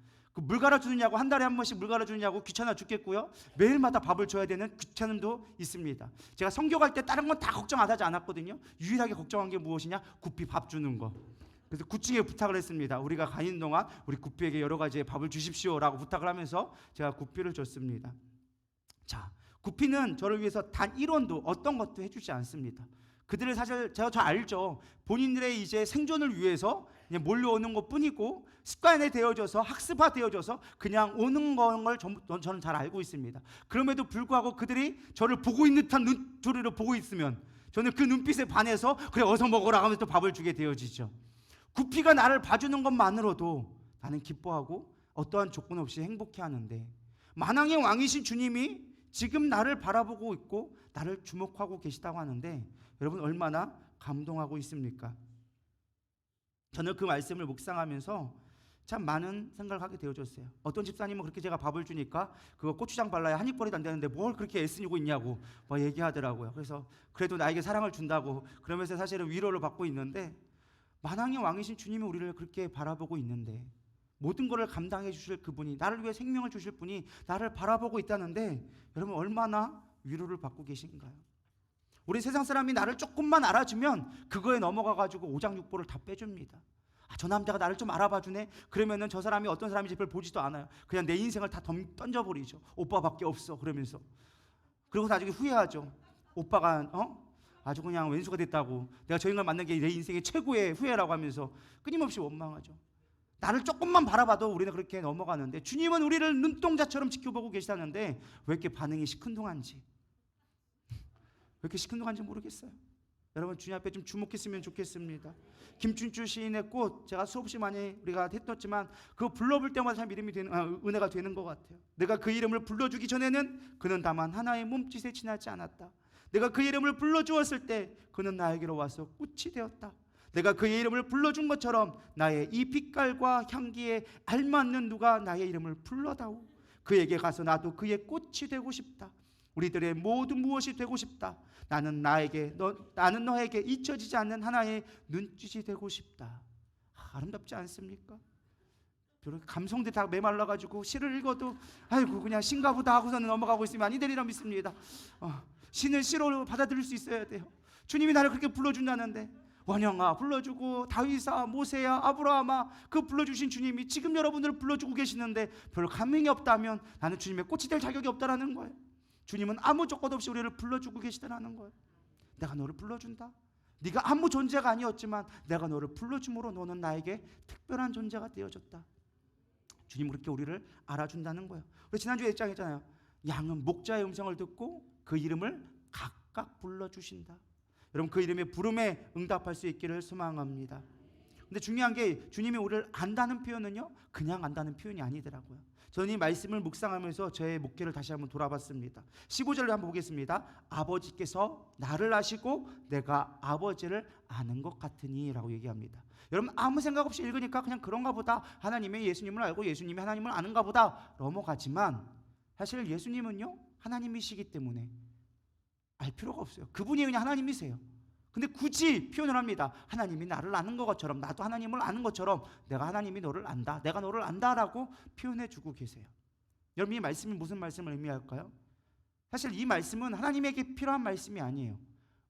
물 갈아주느냐고 한 달에 한 번씩 물 갈아주느냐고 귀찮아 죽겠고요. 매일마다 밥을 줘야 되는 귀찮음도 있습니다. 제가 성교갈 때 다른 건 다 걱정 안 하지 않았거든요. 유일하게 걱정한 게 무엇이냐? 구피 밥 주는 거. 그래서 구층에 부탁을 했습니다. 우리가 가는 동안 우리 구피에게 여러 가지의 밥을 주십시오라고 부탁을 하면서 제가 구피를 줬습니다. 자, 구피는 저를 위해서 단 1원도 어떤 것도 해주지 않습니다. 그들을 사실 제가 저 알죠. 본인들의 이제 생존을 위해서 그냥 몰려오는 것뿐이고 습관에 되어져서 학습화되어져서 그냥 오는 걸 저는 잘 알고 있습니다. 그럼에도 불구하고 그들이 저를 보고 있는 듯한 눈초리로 보고 있으면 저는 그 눈빛에 반해서 그래 어서 먹어라 하면서 또 밥을 주게 되어지죠. 구피가 나를 봐주는 것만으로도 나는 기뻐하고 어떠한 조건 없이 행복해하는데 만왕의 왕이신 주님이 지금 나를 바라보고 있고 나를 주목하고 계시다고 하는데 여러분 얼마나 감동하고 있습니까? 저는 그 말씀을 묵상하면서 참 많은 생각을 하게 되어졌어요. 어떤 집사님은 그렇게 제가 밥을 주니까 그거 고추장 발라야 한입 거리도 안 되는데 뭘 그렇게 애쓰고 있냐고 막 얘기하더라고요. 그래서 그래도 나에게 사랑을 준다고 그러면서 사실은 위로를 받고 있는데 만왕의 왕이신 주님이 우리를 그렇게 바라보고 있는데 모든 것을 감당해 주실 그분이 나를 위해 생명을 주실 분이 나를 바라보고 있다는데 여러분 얼마나 위로를 받고 계신가요? 우리 세상 사람이 나를 조금만 알아주면 그거에 넘어가가지고 오장육부를 다 빼줍니다. 저 남자가 나를 좀 알아봐 주네. 그러면은 저 사람이 어떤 사람인지 별 보지도 않아요. 그냥 내 인생을 다 던져버리죠. 오빠밖에 없어 그러면서. 그리고 나중에 후회하죠. 오빠가 아주 그냥 왼수가 됐다고. 내가 저 인간을 만난 게 내 인생의 최고의 후회라고 하면서 끊임없이 원망하죠. 나를 조금만 바라봐도 우리는 그렇게 넘어가는데 주님은 우리를 눈동자처럼 지켜보고 계시다는데 왜 이렇게 반응이 시큰둥한지 왜 이렇게 시큰둥한지 모르겠어요. 여러분 주님 앞에 좀 주목했으면 좋겠습니다. 김춘주 시인의 꽃 제가 수없이 많이 우리가 했었지만 그거 불러볼 때마다 참 이름이 되는 은혜가 되는 것 같아요. 내가 그 이름을 불러주기 전에는 그는 다만 하나의 몸짓에 지나지 않았다. 내가 그 이름을 불러주었을 때 그는 나에게로 와서 꽃이 되었다. 내가 그의 이름을 불러준 것처럼 나의 이 빛깔과 향기에 알맞는 누가 나의 이름을 불러다오. 그에게 가서 나도 그의 꽃이 되고 싶다. 우리들의 모든 무엇이 되고 싶다. 나는 너에게 잊혀지지 않는 하나의 눈짓이 되고 싶다. 아름답지 않습니까? 감성들 다 메말라가지고 시를 읽어도 아이고 그냥 신가 보다 하고서는 넘어가고 있으면 아니 되리라 믿습니다. 신을 시로 받아들일 수 있어야 돼요. 주님이 나를 그렇게 불러준다는데 원영아 불러주고 다윗아 모세야 아브라함아 그 불러주신 주님이 지금 여러분들을 불러주고 계시는데 별 감흥이 없다면 나는 주님의 꽃이 될 자격이 없다라는 거예요. 주님은 아무 조건 없이 우리를 불러주고 계시다라는 거예요. 내가 너를 불러준다. 네가 아무 존재가 아니었지만 내가 너를 불러줌으로 너는 나에게 특별한 존재가 되어졌다. 주님 그렇게 우리를 알아준다는 거예요. 우리 지난주에 얘기했잖아요. 양은 목자의 음성을 듣고 그 이름을 각각 불러주신다. 여러분 그 이름의 부름에 응답할 수 있기를 소망합니다. 근데 중요한 게 주님이 우리를 안다는 표현은요 그냥 안다는 표현이 아니더라고요. 저는 이 말씀을 묵상하면서 저의 목회를 다시 한번 돌아봤습니다. 15절을 한번 보겠습니다. 아버지께서 나를 아시고 내가 아버지를 아는 것 같으니 라고 얘기합니다. 여러분 아무 생각 없이 읽으니까 그냥 그런가 보다, 하나님의 예수님을 알고 예수님이 하나님을 아는가 보다 넘어가지만, 사실 예수님은요 하나님이시기 때문에 알 필요가 없어요. 그분이 그냥 하나님이세요. 근데 굳이 표현을 합니다. 하나님이 나를 아는 것처럼, 나도 하나님을 아는 것처럼 내가 하나님이 너를 안다, 내가 너를 안다라고 표현해 주고 계세요. 여러분 이 말씀이 무슨 말씀을 의미할까요? 사실 이 말씀은 하나님에게 필요한 말씀이 아니에요.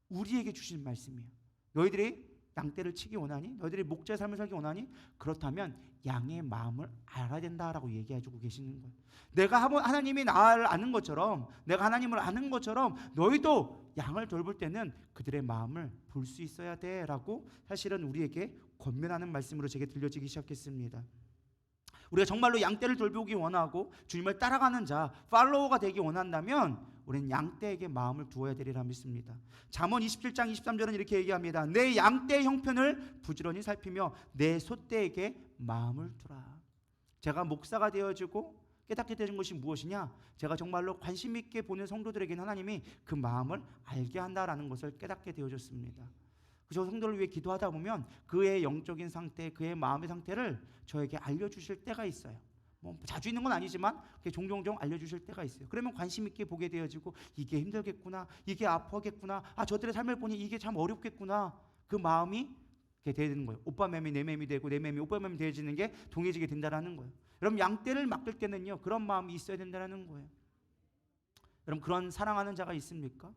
우리에게 주신 말씀이에요. 너희들이 양떼를 치기 원하니? 너희들이 목자의 삶을 살기 원하니? 그렇다면 양의 마음을 알아야 된다라고 얘기해 주고 계시는 거예요. 내가 하나님이 나를 아는 것처럼, 내가 하나님을 아는 것처럼 너희도 양을 돌볼 때는 그들의 마음을 볼 수 있어야 돼라고 사실은 우리에게 권면하는 말씀으로 제게 들려지기 시작했습니다. 우리가 정말로 양떼를 돌보기 원하고 주님을 따라가는 자, 팔로워가 되기 원한다면 우리는 양떼에게 마음을 두어야 되리라 믿습니다. 잠언 27장 23절은 이렇게 얘기합니다. 내 양떼의 형편을 부지런히 살피며 내 소떼에게 마음을 두라. 제가 목사가 되어지고 깨닫게 되는 것이 무엇이냐? 제가 정말로 관심 있게 보는 성도들에게는 하나님이 그 마음을 알게 한다라는 것을 깨닫게 되어졌습니다. 저 성도를 위해 기도하다 보면 그의 영적인 상태, 그의 마음의 상태를 저에게 알려주실 때가 있어요. 뭐 자주 있는 건 아니지만 종종 알려주실 때가 있어요. 그러면 관심 있게 보게 되어지고 이게 힘들겠구나, 이게 아프겠구나, 저들의 삶을 보니 이게 참 어렵겠구나, 그 마음이 되는 거예요. 오빠 맴이 내 맴이 되고 내 맴이 오빠 맴이 되어지는 게 동해지게 된다라는 거예요. 여러분 양떼를 맡길 때는요 그런 마음이 있어야 된다는 거예요. 여러분 그런 사랑하는 자가 있습니까?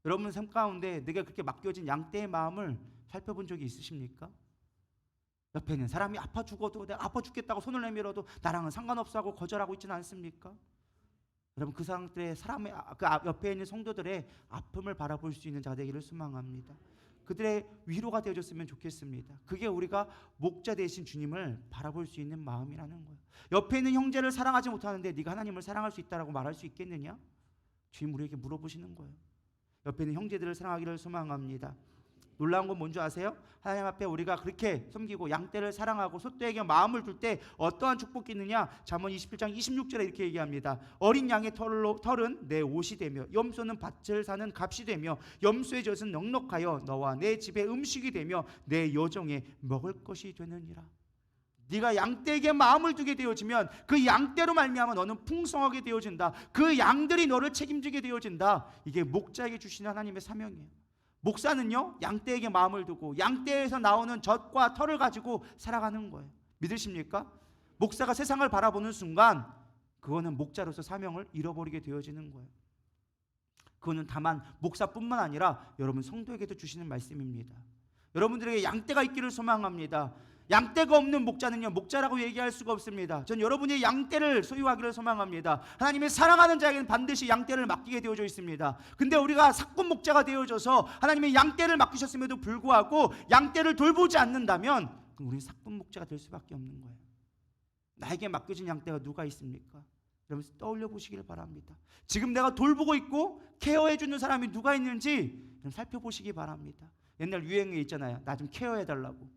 여러분 삶 가운데 내가 그렇게 맡겨진 양떼의 마음을 살펴본 적이 있으십니까? 옆에 있는 사람이 아파 죽어도, 내가 아파 죽겠다고 손을 내밀어도 나랑은 상관없어 하고 거절하고 있지는 않습니까? 여러분 그 사람들의 그 옆에 있는 성도들의 아픔을 바라볼 수 있는 자가 되기를 소망합니다. 그들의 위로가 되어줬으면 좋겠습니다. 그게 우리가 목자 되신 주님을 바라볼 수 있는 마음이라는 거예요. 옆에 있는 형제를 사랑하지 못하는데 네가 하나님을 사랑할 수 있다라고 말할 수 있겠느냐? 주님 우리에게 물어보시는 거예요. 옆에 있는 형제들을 사랑하기를 소망합니다. 놀라운 건 뭔지 아세요? 하나님 앞에 우리가 그렇게 섬기고 양떼를 사랑하고 소떼에게 마음을 둘 때 어떠한 축복이 있느냐? 잠언 27장 26절에 이렇게 얘기합니다. 어린 양의 털은 내 옷이 되며 염소는 밭을 사는 값이 되며 염소의 젖은 넉넉하여 너와 내 집의 음식이 되며 내 여종의 먹을 것이 되느니라. 네가 양떼에게 마음을 두게 되어지면 그 양떼로 말미암아 너는 풍성하게 되어진다. 그 양들이 너를 책임지게 되어진다. 이게 목자에게 주시는 하나님의 사명이에요. 목사는요 양떼에게 마음을 두고 양떼에서 나오는 젖과 털을 가지고 살아가는 거예요. 믿으십니까? 목사가 세상을 바라보는 순간 그거는 목자로서 사명을 잃어버리게 되어지는 거예요. 그거는 다만 목사뿐만 아니라 여러분 성도에게도 주시는 말씀입니다. 여러분들에게 양떼가 있기를 소망합니다. 양떼가 없는 목자는요 목자라고 얘기할 수가 없습니다. 전 여러분이 양떼를 소유하기를 소망합니다. 하나님의 사랑하는 자에게는 반드시 양떼를 맡기게 되어져 있습니다. 근데 우리가 사꾼 목자가 되어져서 하나님의 양떼를 맡기셨음에도 불구하고 양떼를 돌보지 않는다면 그럼 우리는 사꾼 목자가 될 수밖에 없는 거예요. 나에게 맡겨진 양떼가 누가 있습니까? 여러분 떠올려 보시길 바랍니다. 지금 내가 돌보고 있고 케어해 주는 사람이 누가 있는지 좀 살펴보시기 바랍니다. 옛날 유행에 있잖아요. 나 좀 케어해 달라고.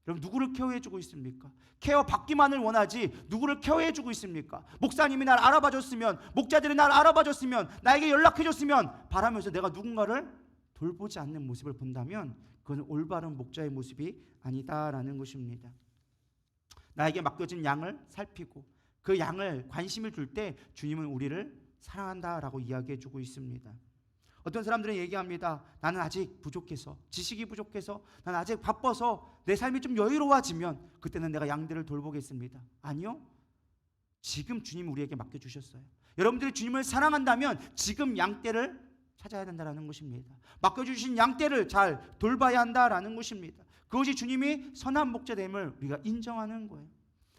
여러분 누구를 케어해주고 있습니까? 케어 받기만을 원하지 누구를 케어해주고 있습니까? 목사님이 날 알아봐줬으면, 목자들이 날 알아봐줬으면, 나에게 연락해줬으면 바라면서 내가 누군가를 돌보지 않는 모습을 본다면 그건 올바른 목자의 모습이 아니다라는 것입니다. 나에게 맡겨진 양을 살피고 그 양을 관심을 줄 때 주님은 우리를 사랑한다라고 이야기해주고 있습니다. 어떤 사람들은 얘기합니다. 나는 아직 부족해서, 지식이 부족해서, 난 아직 바빠서 내 삶이 좀 여유로워지면 그때는 내가 양들을 돌보겠습니다. 아니요. 지금 주님 우리에게 맡겨주셨어요. 여러분들이 주님을 사랑한다면 지금 양떼를 찾아야 된다는 것입니다. 맡겨주신 양떼를 잘 돌봐야 한다는 것입니다. 그것이 주님이 선한 목자됨을 우리가 인정하는 거예요.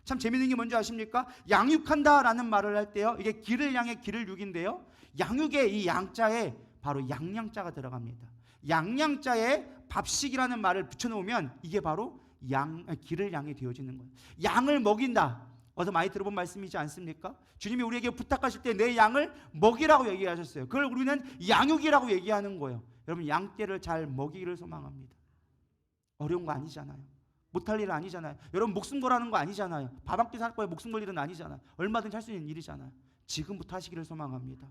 참 재밌는 게 뭔지 아십니까? 양육한다라는 말을 할 때요, 이게 기를 양의 기를 육인데요, 양육의 이 양자에 바로 양양자가 들어갑니다. 양양자에 밥식이라는 말을 붙여놓으면 이게 바로 기를 양이 되어지는 거예요. 양을 먹인다. 어서 많이 들어본 말씀이지 않습니까? 주님이 우리에게 부탁하실 때 내 양을 먹이라고 얘기하셨어요. 그걸 우리는 양육이라고 얘기하는 거예요. 여러분, 양떼를 잘 먹이기를 소망합니다. 어려운 거 아니잖아요. 못할 일은 아니잖아요. 여러분, 목숨 걸라는 거 아니잖아요. 밥 한 끼 살 거에 목숨 걸 일은 아니잖아요. 얼마든지 할 수 있는 일이잖아요. 지금부터 하시기를 소망합니다.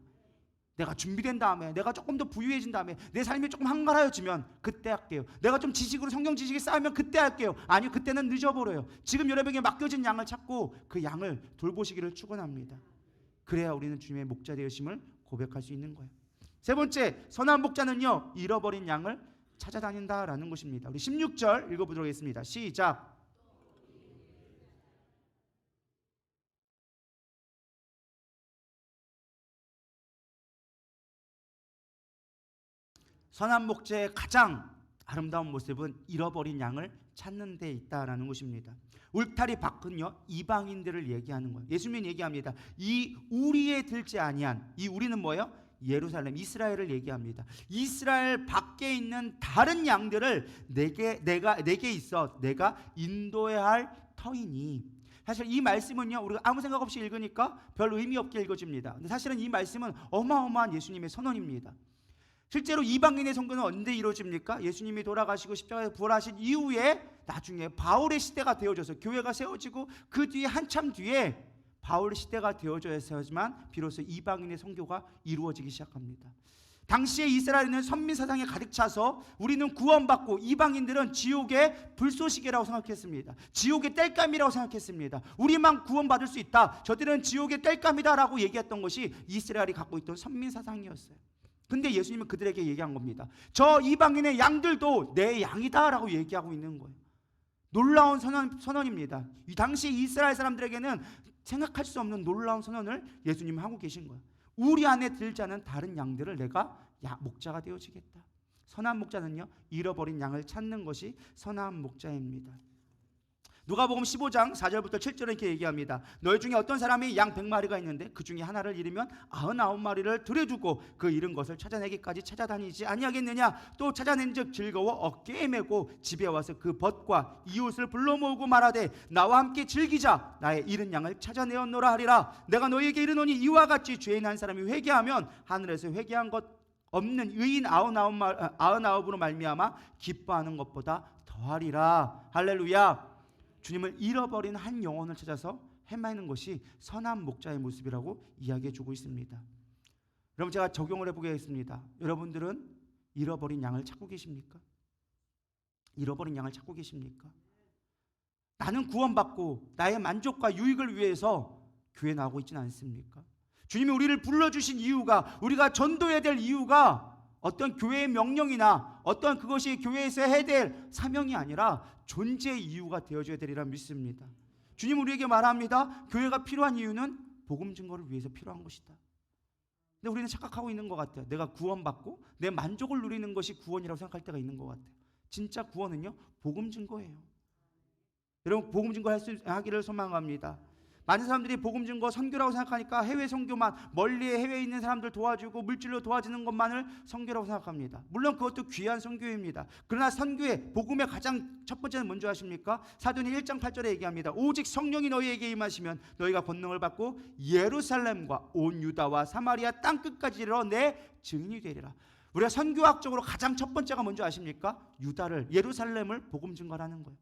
내가 준비된 다음에, 내가 조금 더 부유해진 다음에, 내 삶이 조금 한가라져지면 그때 할게요. 내가 좀 지식으로, 성경 지식이 쌓이면 그때 할게요. 아니요, 그때는 늦어버려요. 지금 여러분에게 맡겨진 양을 찾고 그 양을 돌보시기를 축원합니다. 그래야 우리는 주님의 목자 되심을 고백할 수 있는 거예요. 세 번째, 선한 목자는요, 잃어버린 양을 찾아다닌다라는 것입니다. 우리 16절 읽어보도록 하겠습니다. 시작. 선한 목자의 가장 아름다운 모습은 잃어버린 양을 찾는 데 있다라는 것입니다. 울타리 밖은요, 이방인들을 얘기하는 거예요. 예수님은 얘기합니다. 이 우리에 들지 아니한, 이 우리는 뭐예요? 예루살렘, 이스라엘을 얘기합니다. 이스라엘 밖에 있는 다른 양들을 내게 있어 내가 인도해야 할 터이니. 사실 이 말씀은요, 우리가 아무 생각 없이 읽으니까 별 의미 없게 읽어집니다. 근데 사실은 이 말씀은 어마어마한 예수님의 선언입니다. 실제로 이방인의 선교는 언제 이루어집니까? 예수님이 돌아가시고 십자가에 부활하신 이후에 나중에 바울의 시대가 되어져서 교회가 세워지고 그 뒤에 한참 뒤에 바울의 시대가 되어져야지만 비로소 이방인의 선교가 이루어지기 시작합니다. 당시에 이스라엘은 선민 사상에 가득 차서 우리는 구원받고 이방인들은 지옥의 불쏘시개라고 생각했습니다. 지옥의 땔감이라고 생각했습니다. 우리만 구원받을 수 있다, 저들은 지옥의 땔감이다라고 얘기했던 것이 이스라엘이 갖고 있던 선민 사상이었어요. 근데 예수님은 그들에게 얘기한 겁니다. 저 이방인의 양들도 내 양이다라고 얘기하고 있는 거예요. 놀라운 선언입니다. 이 당시 이스라엘 사람들에게는 생각할 수 없는 놀라운 선언을 예수님이 하고 계신 거예요. 우리 안에 들지 않은 다른 양들을 내가 목자가 되어지겠다. 선한 목자는요, 잃어버린 양을 찾는 것이 선한 목자입니다. 누가복음 15장 4절부터 7절에 이렇게 얘기합니다. 너희 중에 어떤 사람이 양 100마리가 있는데 그 중에 하나를 잃으면 99마리를 들여두고 그 잃은 것을 찾아내기까지 찾아다니지 아니하겠느냐. 또 찾아낸즉 즐거워 어깨에 메고 집에 와서 그 벗과 이웃을 불러 모으고 말하되 나와 함께 즐기자. 나의 잃은 양을 찾아내었노라 하리라. 내가 너희에게 이르노니 이와 같이 죄인 한 사람이 회개하면 하늘에서 회개한 것 없는 의인 99으로 말미암아 기뻐하는 것보다 더하리라. 할렐루야. 주님을 잃어버린 한 영혼을 찾아서 헤매는 것이 선한 목자의 모습이라고 이야기해 주고 있습니다. 여러분, 제가 적용을 해보겠습니다. 여러분들은 잃어버린 양을 찾고 계십니까? 잃어버린 양을 찾고 계십니까? 나는 구원받고 나의 만족과 유익을 위해서 교회 나오고 있지는 않습니까? 주님이 우리를 불러주신 이유가, 우리가 전도해야 될 이유가 어떤 교회의 명령이나 어떤 그것이 교회에서 해야 될 사명이 아니라 존재의 이유가 되어줘야 되리라 믿습니다. 주님 우리에게 말합니다. 교회가 필요한 이유는 복음 증거를 위해서 필요한 것이다. 근데 우리는 착각하고 있는 것 같아요. 내가 구원받고 내 만족을 누리는 것이 구원이라고 생각할 때가 있는 것 같아요. 진짜 구원은요, 복음 증거예요. 여러분, 복음 증거 하기를 소망합니다. 많은 사람들이 복음 증거 선교라고 생각하니까 해외 선교만, 멀리 해외에 있는 사람들 도와주고 물질로 도와주는 것만을 선교라고 생각합니다. 물론 그것도 귀한 선교입니다. 그러나 선교의 복음의 가장 첫 번째는 뭔지 아십니까? 사도행 1장 8절에 얘기합니다. 오직 성령이 너희에게 임하시면 너희가 권능을 받고 예루살렘과 온 유다와 사마리아 땅끝까지 이르러 내 증인이 되리라. 우리가 선교학적으로 가장 첫 번째가 뭔지 아십니까? 유다를, 예루살렘을 복음 증거하는 거예요.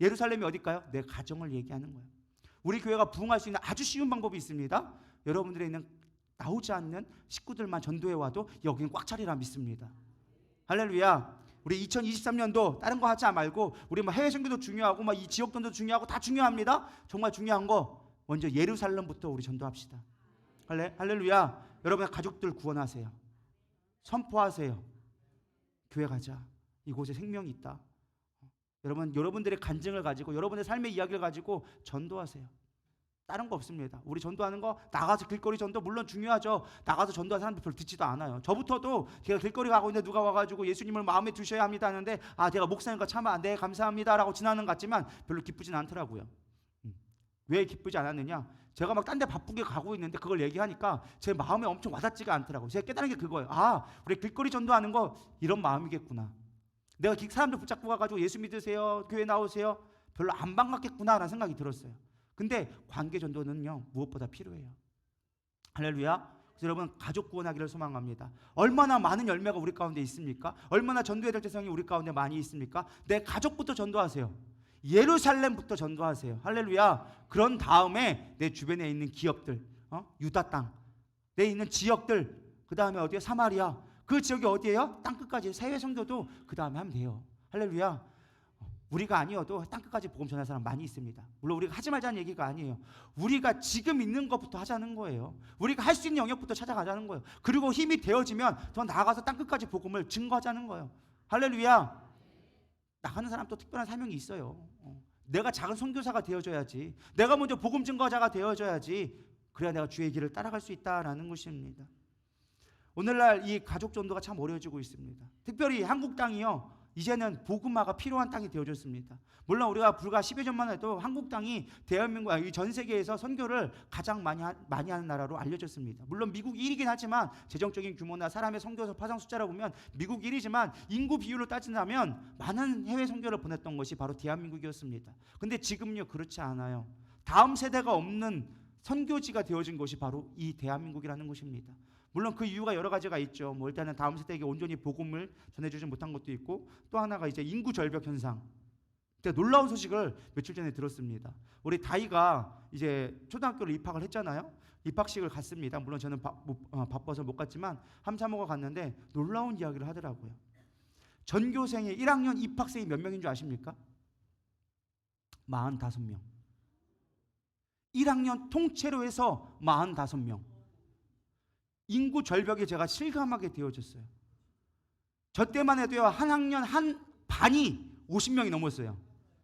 예루살렘이 어딜까요? 내 가정을 얘기하는 거예요. 우리 교회가 부흥할 수 있는 아주 쉬운 방법이 있습니다. 여러분들의 있는 나오지 않는 식구들만 전도해 와도 여기는 꽉 차리라 믿습니다. 할렐루야. 우리 2023년도 다른 거 하지 말고 우리 뭐 해외 선교도 중요하고 이 지역 전도 중요하고 다 중요합니다. 정말 중요한 거 먼저 예루살렘부터 우리 전도합시다. 할렐루야. 여러분의 가족들 구원하세요. 선포하세요. 교회 가자. 이곳에 생명이 있다. 여러분들의 간증을 가지고, 여러분의 삶의 이야기를 가지고 전도하세요. 다른 거 없습니다. 우리 전도하는 거, 나가서 길거리 전도 물론 중요하죠. 나가서 전도하는 사람들 별로 듣지도 않아요. 저부터도 제가 길거리 가고 있는데 누가 와가지고 예수님을 마음에 두셔야 합니다 하는데, 제가 목사니까 참아, 네 감사합니다 라고 지나는 것 같지만 별로 기쁘진 않더라고요. 왜 기쁘지 않았느냐? 제가 막 딴 데 바쁘게 가고 있는데 그걸 얘기하니까 제 마음에 엄청 와닿지가 않더라고요. 제가 깨달은 게 그거예요. 우리 길거리 전도하는 거 이런 마음이겠구나. 내가 사람들 붙잡고 가가지고 예수 믿으세요, 교회 나오세요, 별로 안 반갑겠구나라는 생각이 들었어요. 근데 관계 전도는요 무엇보다 필요해요. 할렐루야. 그래서 여러분 가족 구원하기를 소망합니다. 얼마나 많은 열매가 우리 가운데 있습니까? 얼마나 전도해야 될 대상이 우리 가운데 많이 있습니까? 내 가족부터 전도하세요. 예루살렘부터 전도하세요. 할렐루야. 그런 다음에 내 주변에 있는 기업들, 유다 땅, 내 있는 지역들, 그 다음에 어디요? 사마리아. 그 지역이 어디예요? 땅끝까지 세외 성도도 그 다음에 하면 돼요. 할렐루야. 우리가 아니어도 땅끝까지 복음 전할 사람 많이 있습니다. 물론 우리가 하지 말자는 얘기가 아니에요. 우리가 지금 있는 것부터 하자는 거예요. 우리가 할 수 있는 영역부터 찾아가자는 거예요. 그리고 힘이 되어지면 더 나아가서 땅끝까지 복음을 증거하자는 거예요. 할렐루야. 나가는 사람 또 특별한 사명이 있어요. 내가 작은 선교사가 되어줘야지. 내가 먼저 복음 증거자가 되어줘야지. 그래야 내가 주의 길을 따라갈 수 있다라는 것입니다. 오늘날 이 가족 전도가 참 어려워지고 있습니다. 특별히 한국 땅이요, 이제는 복음화가 필요한 땅이 되어졌습니다. 물론 우리가 불과 10여 년만 해도 한국 땅이 대한민국, 전 세계에서 선교를 가장 많이 하는 나라로 알려졌습니다. 물론 미국이 1위긴 하지만 재정적인 규모나 사람의 선교 파송 숫자로 보면 미국 1위지만 인구 비율로 따진다면 많은 해외 선교를 보냈던 것이 바로 대한민국이었습니다. 근데 지금요 그렇지 않아요. 다음 세대가 없는 선교지가 되어진 것이 바로 이 대한민국이라는 것입니다. 물론 그 이유가 여러 가지가 있죠. 뭐 일단은 다음 세대에게 온전히 복음을 전해주지 못한 것도 있고, 또 하나가 이제 인구 절벽 현상. 근데 놀라운 소식을 며칠 전에 들었습니다. 우리 다이가 이제 초등학교를 입학을 했잖아요. 입학식을 갔습니다. 물론 저는 바빠서 못 갔지만 함사모가 갔는데 놀라운 이야기를 하더라고요. 전교생의 1학년 입학생이 몇 명인 줄 아십니까? 45명. 1학년 통째로 해서 45명. 인구 절벽에 제가 실감하게 되어졌어요. 저 때만 해도요, 한 학년 한 반이 50명이 넘었어요.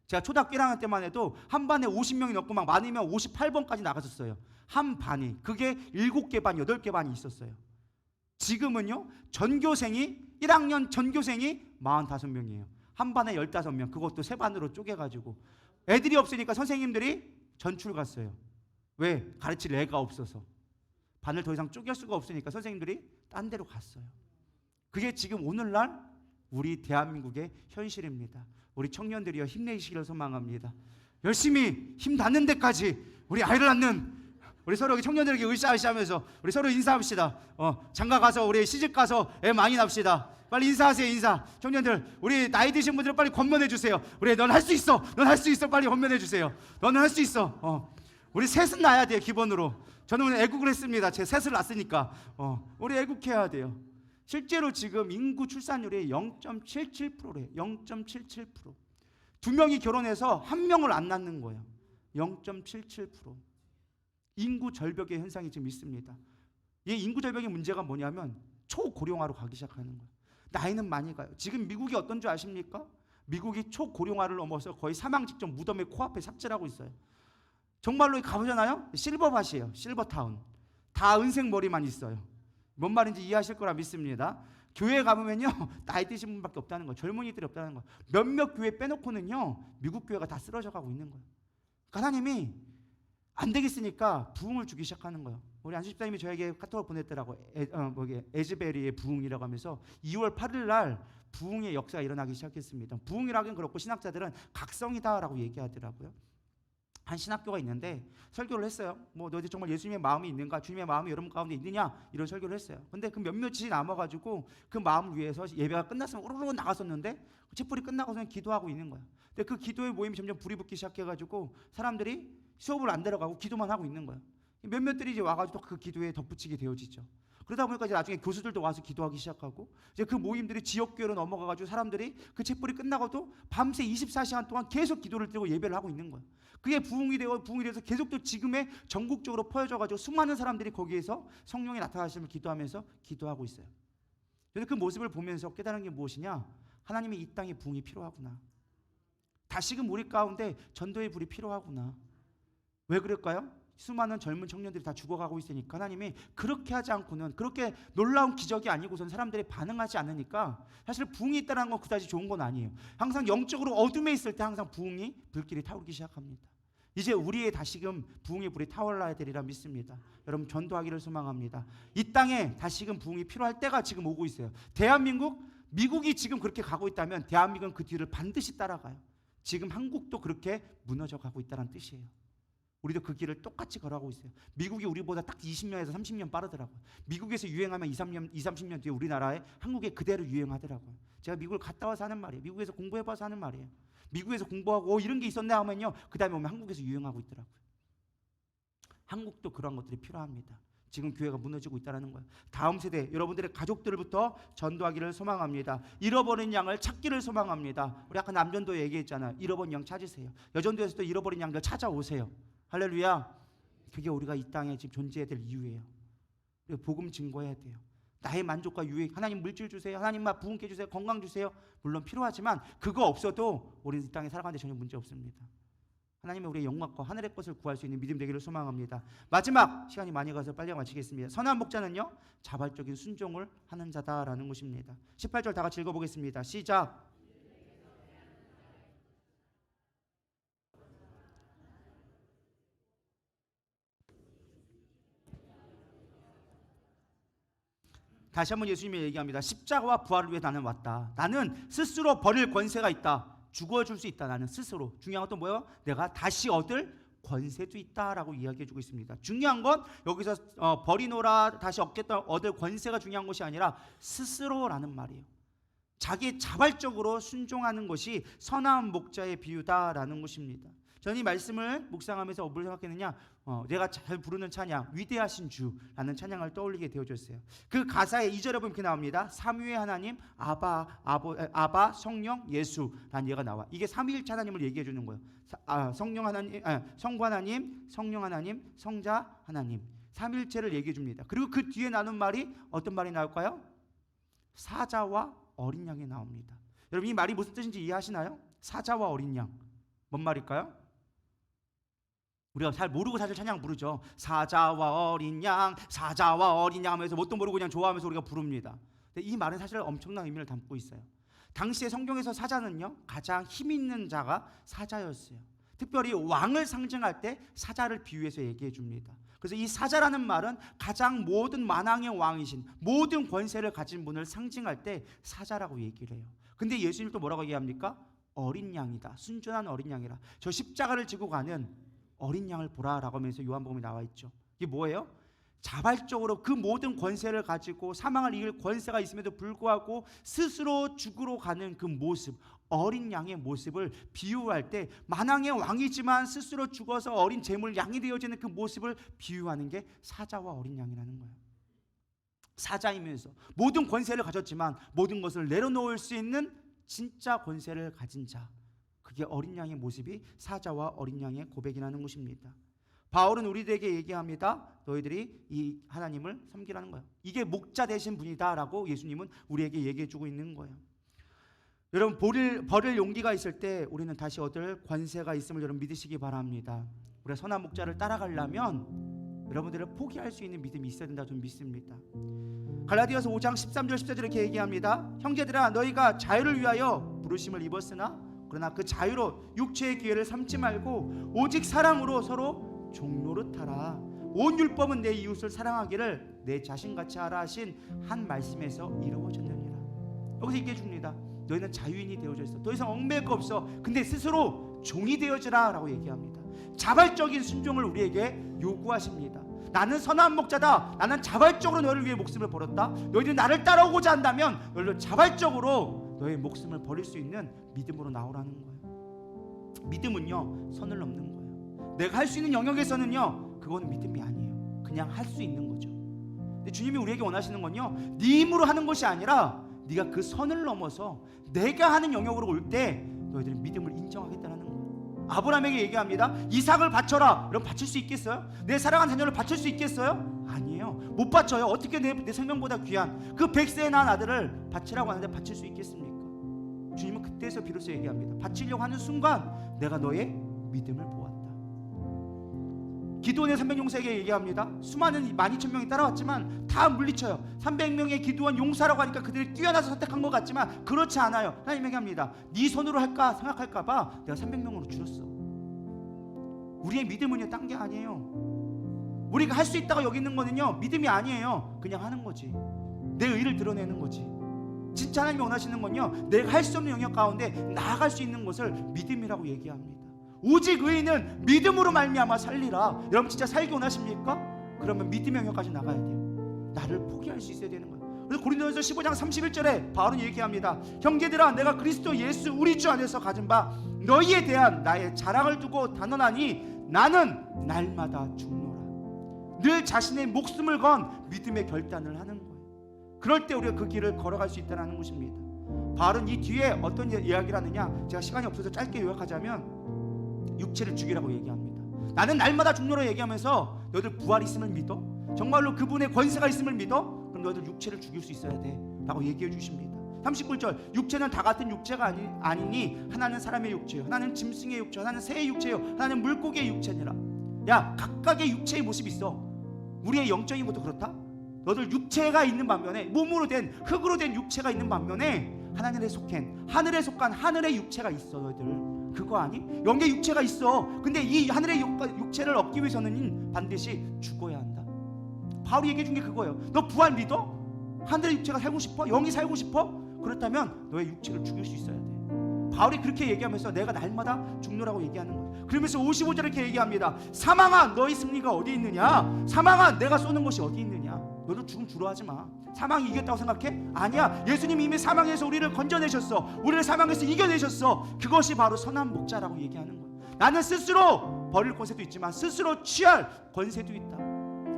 제가 초등학교 1학년 때만 해도 한 반에 50명이 넘고 막 많으면 58번까지 나갔었어요. 한 반이. 그게 7개 반, 8개 반이 있었어요. 지금은요, 1학년 전교생이 45명이에요. 한 반에 15명. 그것도 세 반으로 쪼개가지고. 애들이 없으니까 선생님들이 전출 갔어요. 왜? 가르칠 애가 없어서. 반을 더 이상 쪼갤 수가 없으니까 선생님들이 딴 데로 갔어요. 그게 지금 오늘날 우리 대한민국의 현실입니다. 우리 청년들이여 힘내시기를 소망합니다. 열심히 힘 닿는 데까지 우리 아이를 낳는 우리 서로 청년들에게 으쌰으쌰하면서 우리 서로 인사합시다. 장가 가서 우리 시집 가서 애 많이 낳읍시다. 빨리 인사하세요. 인사. 청년들, 우리 나이 드신 분들 빨리 권면해 주세요. 우리 넌 할 수 있어. 넌 할 수 있어. 빨리 권면해 주세요. 너는 할 수 있어. 우리 셋은 낳아야 돼요. 기본으로. 저는 오늘 애국을 했습니다. 제 셋을 낳았으니까 우리 애국해야 돼요. 실제로 지금 인구 출산율이 0.77%래요. 0.77%. 두 명이 결혼해서 한 명을 안 낳는 거예요. 0.77%. 인구 절벽의 현상이 지금 있습니다. 이 인구 절벽의 문제가 뭐냐면 초고령화로 가기 시작하는 거예요. 나이는 많이 가요. 지금 미국이 어떤 줄 아십니까? 미국이 초고령화를 넘어서 거의 사망 직전 무덤의 코앞에 삽질하고 있어요. 정말로 가보잖아요. 실버밭이에요. 실버타운. 다 은색 머리만 있어요. 뭔 말인지 이해하실 거라 믿습니다. 교회 가보면요, 나이 드신 분밖에 없다는 거예요. 젊은이들이 없다는 거예요. 몇몇 교회 빼놓고는요, 미국 교회가 다 쓰러져 가고 있는 거예요. 하나님이 안 되겠으니까 부흥을 주기 시작하는 거예요. 우리 안수 집사님이 저에게 카톡을 보냈더라고. 에즈베리의 부흥이라고 하면서 2월 8일 날 부흥의 역사가 일어나기 시작했습니다. 부흥이라긴 그렇고 신학자들은 각성이다라고 얘기하더라고요. 한 신학교가 있는데 설교를 했어요. 뭐 너희 정말 예수님의 마음이 있는가? 주님의 마음이 여러분 가운데 있느냐? 이런 설교를 했어요. 근데 그 몇몇이 남아가지고 그 마음을 위해서 예배가 끝났으면 우르르 나갔었는데 촛불이 끝나고서는 기도하고 있는 거야. 근데 그 기도의 모임이 점점 불이 붙기 시작해가지고 사람들이 수업을 안 들어가고 기도만 하고 있는 거야. 몇몇들이 이제 와가지고 그 기도에 덧붙이게 되어지죠. 그러다 보니까 이제 나중에 교수들도 와서 기도하기 시작하고 이제 그 모임들이 지역교회로 넘어가가지고 사람들이 그 촛불이 끝나고도 밤새 24시간 동안 계속 기도를 드리고 예배를 하고 있는 거야. 그게 부흥이 돼서 계속 또 지금의 전국적으로 퍼져가지고 수많은 사람들이 거기에서 성령의 나타나심을 기도하면서 기도하고 있어요. 그래서 그 모습을 보면서 깨달은 게 무엇이냐? 하나님의 이 땅에 부흥이 필요하구나. 다시금 우리 가운데 전도의 불이 필요하구나. 왜 그럴까요? 수많은 젊은 청년들이 다 죽어가고 있으니까 하나님이 그렇게 하지 않고는, 그렇게 놀라운 기적이 아니고선 사람들이 반응하지 않으니까 사실 부흥이 있다는 건 그다지 좋은 건 아니에요. 항상 영적으로 어둠에 있을 때 항상 부흥이 불길이 타오르기 시작합니다. 이제 우리의 다시금 부흥의 불이 타올라야 되리라 믿습니다. 여러분 전도하기를 소망합니다. 이 땅에 다시금 부흥이 필요할 때가 지금 오고 있어요. 미국이 지금 그렇게 가고 있다면 대한민국은 그 뒤를 반드시 따라가요. 지금 한국도 그렇게 무너져 가고 있다는 뜻이에요. 우리도 그 길을 똑같이 걸어가고 있어요. 미국이 우리보다 딱 20년에서 30년 빠르더라고요. 미국에서 유행하면 2, 30년 뒤에 우리나라에 한국에 그대로 유행하더라고요. 제가 미국을 갔다 와서 하는 말이에요. 미국에서 공부해봐서 하는 말이에요. 미국에서 공부하고 이런 게 있었네 하면요, 그 다음에 오면 한국에서 유행하고 있더라고요. 한국도 그런 것들이 필요합니다. 지금 교회가 무너지고 있다는 거예요. 다음 세대 여러분들의 가족들부터 전도하기를 소망합니다. 잃어버린 양을 찾기를 소망합니다. 우리 아까 남전도 얘기했잖아요. 잃어버린 양 찾으세요. 여전도에서도 잃어버린 양들 찾아오세요. 할렐루야. 그게 우리가 이 땅에 지금 존재해야 될 이유예요. 우리가 복음 증거해야 돼요. 나의 만족과 유익, 하나님 물질 주세요, 하나님 막 부흥케 주세요, 건강 주세요, 물론 필요하지만 그거 없어도 우리는 이 땅에 살아가는데 전혀 문제 없습니다. 하나님의 우리의 영광과 하늘의 것을 구할 수 있는 믿음 되기를 소망합니다. 마지막, 시간이 많이 가서 빨리 마치겠습니다. 선한 목자는요, 자발적인 순종을 하는 자다라는 것입니다. 18절 다 같이 읽어보겠습니다. 시작. 다시 한번 예수님이 얘기합니다. 십자가와 부활을 위해 나는 왔다. 나는 스스로 버릴 권세가 있다. 죽어줄 수 있다. 나는 스스로. 중요한 것도 뭐예요? 내가 다시 얻을 권세도 있다라고 이야기해주고 있습니다. 중요한 건 여기서 버리노라 다시 얻을 권세가 중요한 것이 아니라 스스로라는 말이에요. 자기 자발적으로 순종하는 것이 선한 목자의 비유다라는 것입니다. 저는 이 말씀을 묵상하면서 뭘 생각했느냐, 내가 잘 부르는 찬양, 위대하신 주라는 찬양을 떠올리게 되어졌어요. 그 가사에 2절에 보면 이렇게 나옵니다. 삼위의 하나님, 아바, 성령, 예수라는 예가 나와. 이게 삼위일체 하나님을 얘기해 주는 거예요. 성령 하나님, 성부 하나님, 성령 하나님, 성자 하나님, 삼위일체를 얘기해 줍니다. 그리고 그 뒤에 나눈 말이 어떤 말이 나올까요? 사자와 어린 양이 나옵니다. 여러분, 이 말이 무슨 뜻인지 이해하시나요? 사자와 어린 양, 뭔 말일까요? 우리가 잘 모르고 사실 찬양 부르죠. 사자와 어린 양, 사자와 어린 양 하면서 뭣도 모르고 그냥 좋아하면서 우리가 부릅니다. 근데 이 말은 사실 엄청난 의미를 담고 있어요. 당시에 성경에서 사자는요, 가장 힘 있는 자가 사자였어요. 특별히 왕을 상징할 때 사자를 비유해서 얘기해 줍니다. 그래서 이 사자라는 말은 가장 모든 만왕의 왕이신, 모든 권세를 가진 분을 상징할 때 사자라고 얘기를 해요. 근데 예수님 또 뭐라고 얘기합니까? 어린 양이다. 순전한 어린 양이라. 저 십자가를 지고 가는 어린 양을 보라라고 하면서 요한복음에 나와 있죠. 이게 뭐예요? 자발적으로 그 모든 권세를 가지고 사망을 이길 권세가 있음에도 불구하고 스스로 죽으러 가는 그 모습, 어린 양의 모습을 비유할 때 만왕의 왕이지만 스스로 죽어서 어린 제물 양이 되어지는 그 모습을 비유하는 게 사자와 어린 양이라는 거예요. 사자이면서 모든 권세를 가졌지만 모든 것을 내려놓을 수 있는 진짜 권세를 가진 자, 그게 어린 양의 모습이 사자와 어린 양의 고백이라는 것입니다. 바울은 우리들에게 얘기합니다. 너희들이 이 하나님을 섬기라는 거예요. 이게 목자 되신 분이다 라고 예수님은 우리에게 얘기해주고 있는 거예요. 여러분, 버릴 용기가 있을 때 우리는 다시 얻을 권세가 있음을 여러분 믿으시기 바랍니다. 우리가 선한 목자를 따라가려면 여러분들을 포기할 수 있는 믿음이 있어야 된다 좀 믿습니다. 갈라디아서 5장 13절 14절 이렇게 얘기합니다. 형제들아, 너희가 자유를 위하여 부르심을 입었으나 그러나 그 자유로 육체의 기회를 삼지 말고 오직 사랑으로 서로 종노릇하라. 온 율법은 내 이웃을 사랑하기를 내 자신같이 하라 하신 한 말씀에서 이루어졌느니라. 여기서 얘기해 줍니다. 너희는 자유인이 되어져 있어. 더 이상 얽매일 거 없어. 근데 스스로 종이 되어지라 라고 얘기합니다. 자발적인 순종을 우리에게 요구하십니다. 나는 선한 목자다. 나는 자발적으로 너를 위해 목숨을 버렸다. 너희들이 나를 따라오고자 한다면 너희들 자발적으로 너의 목숨을 버릴 수 있는 믿음으로 나오라는 거예요. 믿음은요, 선을 넘는 거예요. 내가 할 수 있는 영역에서는요, 그건 믿음이 아니에요. 그냥 할 수 있는 거죠. 근데 주님이 우리에게 원하시는 건요, 네 힘으로 하는 것이 아니라 네가 그 선을 넘어서 내가 하는 영역으로 올 때 너희들은 믿음을 인정하겠다는 거예요. 아브라함에게 얘기합니다. 이삭을 바쳐라. 그럼 바칠 수 있겠어요? 내 사랑하는 자녀를 바칠 수 있겠어요? 아니에요. 못 바쳐요. 어떻게 내 생명보다 귀한 그 100세에 낳은 아들을 바치라고 하는데 바칠 수 있겠습니까? 주님은 그때서 비로소 얘기합니다. 바치려고 하는 순간 내가 너의 믿음을 보았다. 기드온의 300용사에게 얘기합니다. 수많은 12,000명이 따라왔지만 다 물리쳐요. 300명의 기드온 용사라고 하니까 그들이 뛰어나서 선택한 것 같지만 그렇지 않아요. 하나님 얘기합니다. 네 손으로 할까 생각할까 봐 내가 300명으로 줄였어. 우리의 믿음은요, 딴 게 아니에요. 우리가 할 수 있다고 여기는 거는요, 믿음이 아니에요. 그냥 하는 거지. 내 의를 드러내는 거지. 진짜 하나님이 원하시는 건요, 내가 할 수 없는 영역 가운데 나아갈 수 있는 것을 믿음이라고 얘기합니다. 오직 의인은 믿음으로 말미암아 살리라. 여러분 진짜 살기 원하십니까? 그러면 믿음의 영역까지 나가야 돼요. 나를 포기할 수 있어야 되는 거예요. 그래서 고린도전서 15장 31절에 바울은 얘기합니다. 형제들아, 내가 그리스도 예수 우리 주 안에서 가진 바 너희에 대한 나의 자랑을 두고 단언하니 나는 날마다 죽노라. 늘 자신의 목숨을 건 믿음의 결단을 하는 거예요. 그럴 때 우리가 그 길을 걸어갈 수 있다는 것입니다. 바울은 이 뒤에 어떤 이야기를 하느냐, 제가 시간이 없어서 짧게 요약하자면 육체를 죽이라고 얘기합니다. 나는 날마다 죽노라 얘기하면서 너희들 부활이 있음을 믿어? 정말로 그분의 권세가 있음을 믿어? 그럼 너희들 육체를 죽일 수 있어야 돼 라고 얘기해 주십니다. 39절, 육체는 다 같은 육체가 아니니 하나는 사람의 육체요, 하나는 짐승의 육체, 하나는 새의 육체요, 하나는 물고기의 육체니라. 야, 각각의 육체의 모습이 있어. 우리의 영적인 것도 그렇다. 너들 육체가 있는 반면에, 몸으로 된 흙으로 된 육체가 있는 반면에 하늘에 속한 하늘의 육체가 있어. 너희들 그거 아니? 영의 육체가 있어. 근데 이 하늘의 육체를 얻기 위해서는 반드시 죽어야 한다. 바울이 얘기해 준 게 그거예요. 너 부활 믿어? 하늘의 육체가 살고 싶어? 영이 살고 싶어? 그렇다면 너의 육체를 죽일 수 있어야 돼. 바울이 그렇게 얘기하면서 내가 날마다 죽노라고 얘기하는 거예요. 그러면서 55절에 이렇게 얘기합니다. 사망아, 너의 승리가 어디 있느냐? 사망아, 내가 쏘는 것이 어디 있느냐? 너도 죽음 두려워하지 마. 사망이 이겼다고 생각해? 아니야. 예수님이 이미 사망에서 우리를 건져내셨어. 우리를 사망에서 이겨내셨어. 그것이 바로 선한 목자라고 얘기하는 거예요. 나는 스스로 버릴 권세도 있지만 스스로 취할 권세도 있다.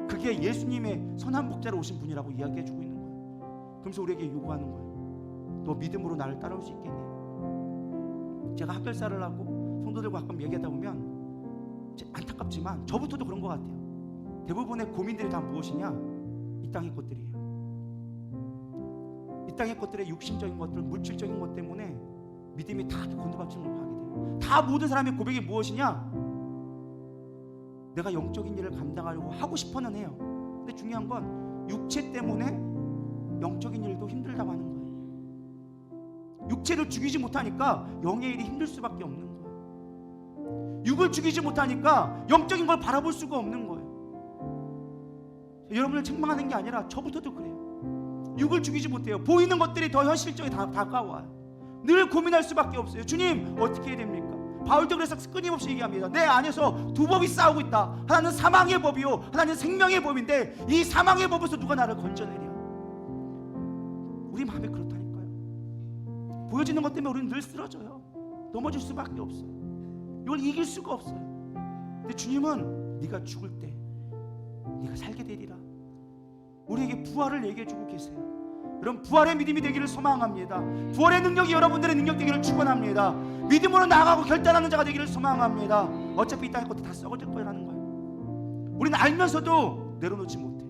그게 예수님의 선한 목자로 오신 분이라고 이야기해주고 있는 거예요. 그러면서 우리에게 요구하는 거예요. 너 믿음으로 나를 따라올 수 있겠니? 제가 학결사를 하고 성도들과 가끔 얘기하다 보면 안타깝지만 저부터도 그런 것 같아요. 대부분의 고민들이 다 무엇이냐? 이 땅의 것들이에요. 이 땅의 것들의 육신적인 것들, 물질적인 것 때문에 믿음이 다 곤두박질을 하게 돼요. 다 모든 사람의 고백이 무엇이냐? 내가 영적인 일을 감당하려고 하고 싶어는 해요. 근데 중요한 건 육체 때문에 영적인 일도 힘들다고 하는 거예요. 육체를 죽이지 못하니까 영의 일이 힘들 수밖에 없는 거예요. 육을 죽이지 못하니까 영적인 걸 바라볼 수가 없는 거예요. 여러분을 책망하는 게 아니라 저부터도 그래요. 육을 죽이지 못해요. 보이는 것들이 더 현실적이 다가와요. 늘 고민할 수밖에 없어요. 주님, 어떻게 해야 됩니까? 바울도 그래서 끊임없이 얘기합니다. 내 안에서 두 법이 싸우고 있다. 하나는 사망의 법이요, 하나는 생명의 법인데 이 사망의 법에서 누가 나를 건져내랴? 우리 마음이 그렇다니까요. 보여지는 것 때문에 우리는 늘 쓰러져요. 넘어질 수밖에 없어요. 이걸 이길 수가 없어요. 근데 주님은 네가 죽을 때 네가 살게 되리라. 우리에게 부활을 얘기해주고 계세요. 여러분, 부활의 믿음이 되기를 소망합니다. 부활의 능력이 여러분들의 능력 되기를 축원합니다. 믿음으로 나아가고 결단하는 자가 되기를 소망합니다. 어차피 이 땅의 것도 다 썩어질 거라는 거예요. 우리는 알면서도 내려놓지 못해요.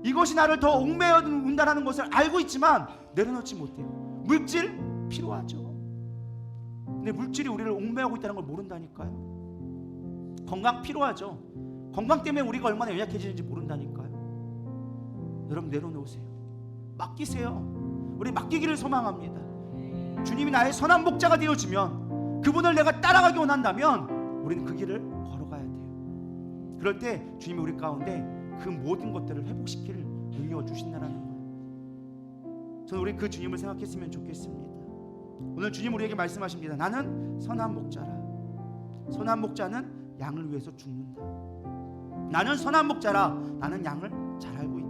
이것이 나를 더 옥매어 운다라는 것을 알고 있지만 내려놓지 못해요. 물질 필요하죠. 근데 물질이 우리를 옥매하고 있다는 걸 모른다니까요. 건강 필요하죠. 건강 때문에 우리가 얼마나 연약해지는지 모른다니까요. 여러분, 내려놓으세요. 맡기세요. 우리 맡기기를 소망합니다. 주님이 나의 선한 목자가 되어주면, 그분을 내가 따라가기 원한다면 우리는 그 길을 걸어가야 돼요. 그럴 때 주님이 우리 가운데 그 모든 것들을 회복시키를 능력을 주신다는 거예요. 저는 우리 그 주님을 생각했으면 좋겠습니다. 오늘 주님 우리에게 말씀하십니다. 나는 선한 목자라. 선한 목자는 양을 위해서 죽는다. 나는 선한 목자라. 나는 양을 잘 알고 있다.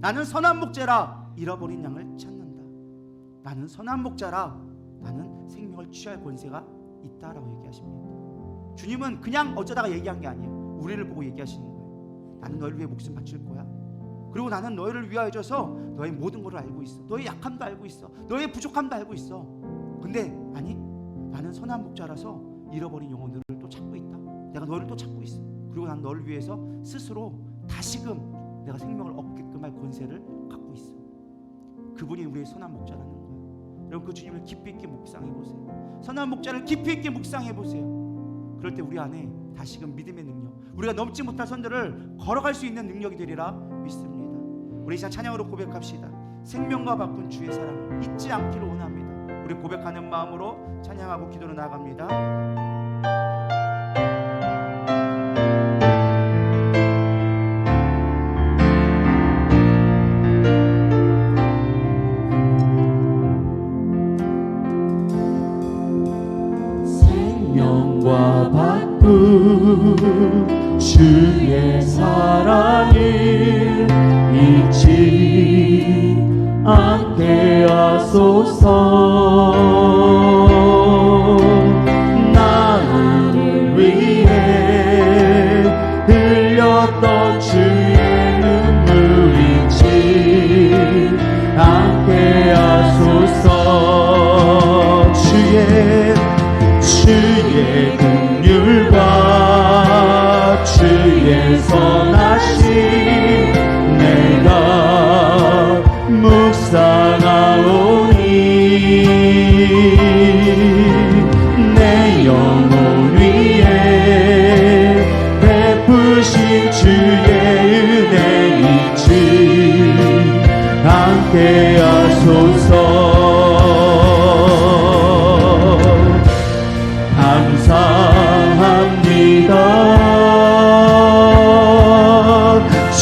나는 선한 목자라. 잃어버린 양을 찾는다. 나는 선한 목자라. 나는 생명을 취할 권세가 있다라고 얘기하십니다. 주님은 그냥 어쩌다가 얘기한 게 아니에요. 우리를 보고 얘기하시는 거예요. 나는 너희를 위해 목숨 바칠 거야. 그리고 나는 너희를 위하여져서 너의 모든 것을 알고 있어. 너의 약함도 알고 있어. 너의 부족함도 알고 있어. 근데 아니, 나는 선한 목자라서 잃어버린 영혼들을 또 찾고 있다. 내가 너를 또 찾고 있어. 그리고 난 너를 위해서 스스로 다시금 내가 생명을 얻게끔 할 권세를 갖고 있어. 그분이 우리의 선한 목자라는 거예요. 여러분, 그 주님을 깊이 있게 묵상해 보세요. 선한 목자를 깊이 있게 묵상해 보세요. 그럴 때 우리 안에 다시금 믿음의 능력, 우리가 넘지 못할 선들을 걸어갈 수 있는 능력이 되리라 믿습니다. 우리 이 시간 찬양으로 고백합시다. 생명과 바꾼 주의 사랑을 잊지 않기를 원합니다. 우리 고백하는 마음으로 찬양하고 기도로 나아갑니다. 생명과 주의 사랑을 잊지 않게 하소서. 나를 위해 흘렸던 주의 눈물 잊지 않게 하소서. 주의 긍휼과 주의 선하심 내가 묵상하오니 내 영혼 위에 베푸신 주의 은혜 잊지 않게 하소서. 감사합니다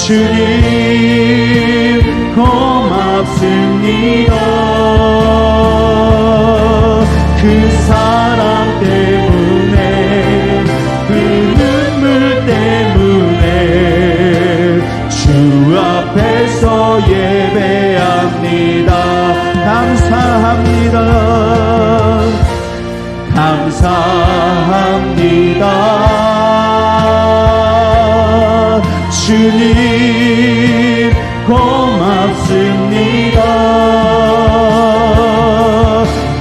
주님, 고맙습니다. 그 사랑 때문에, 그 눈물 때문에 주 앞에서 예배합니다. 감사합니다. 감사합니다. 주님, 고맙습니다.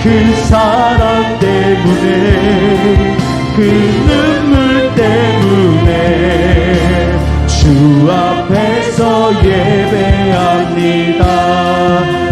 그 사랑 때문에, 그 눈물 때문에 주 앞에서 예배합니다.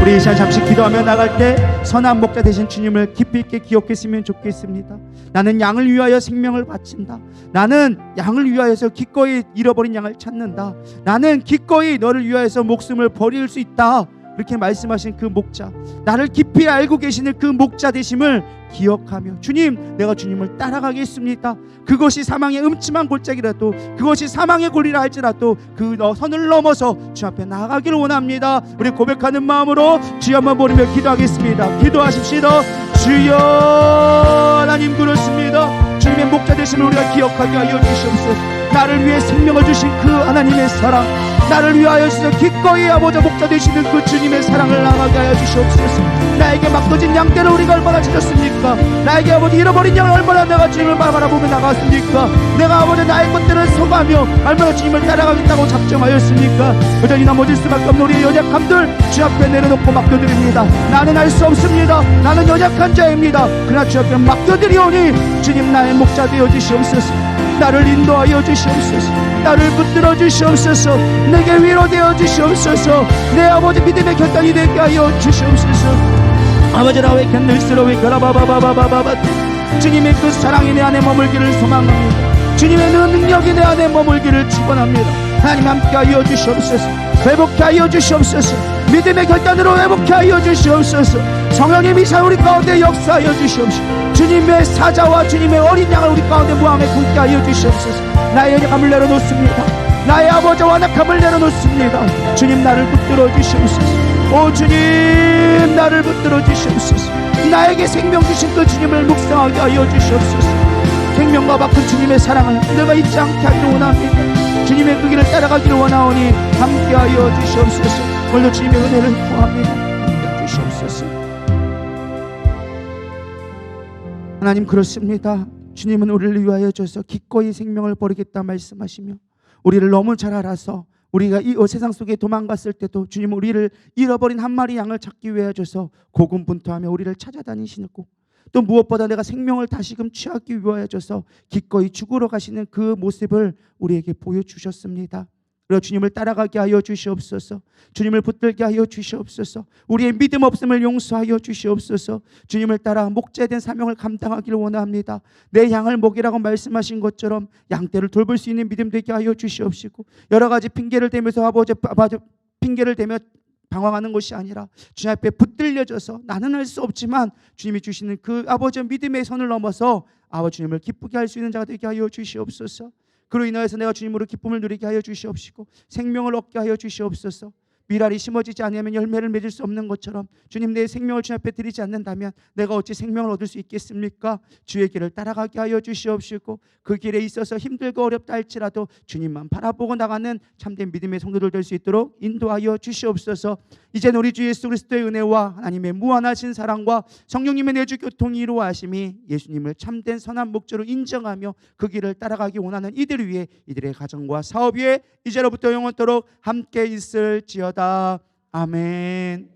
우리 이 시간 잠시 기도하며 나갈 때 선한 목자 되신 주님을 깊이 있게 기억했으면 좋겠습니다. 나는 양을 위하여 생명을 바친다. 나는 양을 위하여서 기꺼이 잃어버린 양을 찾는다. 나는 기꺼이 너를 위하여서 목숨을 버릴 수 있다. 이렇게 말씀하신 그 목자, 나를 깊이 알고 계시는 그 목자 되심을 기억하며, 주님, 내가 주님을 따라가겠습니다. 그것이 사망의 음침한 골짜기라도, 그것이 사망의 골이라 할지라도 그 선을 넘어서 주 앞에 나아가기를 원합니다. 우리 고백하는 마음으로 주여 한번 부르며 기도하겠습니다. 기도하십시다. 주여, 하나님 그렇습니다. 주님의 목자 되심을 우리가 기억하게 하여 주시옵소서. 나를 위해 생명을 주신 그 하나님의 사랑, 나를 위하여 기꺼이 아버지 목자 되시는 그 주님의 사랑을 나가게 하여 주시옵소서. 나에게 맡겨진 양떼를 우리가 얼마나 찾았습니까? 나에게 아버지 잃어버린 양을 얼마나 내가 주님을 바라보며 나갔습니까? 내가 아버지 나의 것들을 소가며 얼마나 주님을 따라가겠다고 작정하였습니까? 여전히 넘어질 수밖에 없는 우리의 연약함들 주 앞에 내려놓고 맡겨드립니다. 나는 할 수 없습니다. 나는 연약한 자입니다. 그러나 주 앞에 맡겨드리오니 주님, 나의 목자 되어 주시옵소서. 나를 인도하여 주시옵소서. 나를 붙들어 주시옵소서. 내게 위로되어 주시옵소서. 내 아버지 믿음의 결단이 되게 하여 주시옵소서. 아버지, 나왜 캔들스러위 가라바바바바바바. 주님의 그 사랑이 내 안에 머물기를 소망합니다. 주님의 그 능력이 내 안에 머물기를 축원합니다. 하나님 함께 하여 주시옵소서. 회복케 하여 주시옵소서. 믿음의 결단으로 회복케 하여 주시옵소서. 성령의 미사 우리 가운데 역사하여 주시옵소서. 주님의 사자와 주님의 어린 양을 우리 가운데 무함에 굳게 하여 주시옵소서. 나의 연약함을 내려놓습니다. 나의 아버지와 완악함을 내려놓습니다. 주님, 나를 붙들어 주시옵소서. 오 주님, 나를 붙들어 주시옵소서. 나에게 생명 주신 그 주님을 묵상하게 하여 주시옵소서. 생명과 바꾼 주님의 사랑을 내가 잊지 않게 하기를 원합니다. 주님의 그 길을 따라가기를 원하오니 함께하여 주시옵소서. 오늘도 주님의 은혜를 구합니다. 함께하여 주시옵소서. 하나님 그렇습니다. 주님은 우리를 위하여 줘서 기꺼이 생명을 버리겠다 말씀하시며, 우리를 너무 잘 알아서 우리가 이 세상 속에 도망갔을 때도 주님은 우리를 잃어버린 한 마리 양을 찾기 위하여 줘서 고군분투하며 우리를 찾아다니시고, 또 무엇보다 내가 생명을 다시금 취하기 위하여 줘서 기꺼이 죽으러 가시는 그 모습을 우리에게 보여주셨습니다. 그리고 주님을 따라가게 하여 주시옵소서. 주님을 붙들게 하여 주시옵소서. 우리의 믿음 없음을 용서하여 주시옵소서. 주님을 따라 목자에 대한 사명을 감당하기를 원합니다. 내 양을 먹이라고 말씀하신 것처럼 양떼를 돌볼 수 있는 믿음 되게 하여 주시옵시고, 여러 가지 핑계를 대면서 핑계를 대며 방황하는 것이 아니라 주님 앞에 붙들려져서 나는 할 수 없지만 주님이 주시는 그 아버지의 믿음의 선을 넘어서 아버지 주님을 기쁘게 할 수 있는 자가 되게 하여 주시옵소서. 그로 인하여서 내가 주님으로 기쁨을 누리게 하여 주시옵시고 생명을 얻게 하여 주시옵소서. 밀알이 심어지지 않으면 열매를 맺을 수 없는 것처럼 주님, 내 생명을 주 앞에 드리지 않는다면 내가 어찌 생명을 얻을 수 있겠습니까? 주의 길을 따라가게 하여 주시옵시고 그 길에 있어서 힘들고 어렵다 할지라도 주님만 바라보고 나가는 참된 믿음의 성도들 될 수 있도록 인도하여 주시옵소서. 이제는 우리 주 예수 그리스도의 은혜와 하나님의 무한하신 사랑과 성령님의 내주 교통이 이루어하심이 예수님을 참된 선한 목적으로 인정하며 그 길을 따라가기 원하는 이들 위해, 이들의 가정과 사업 위에 이제로부터 영원토록 함께 있을지어다. 아멘.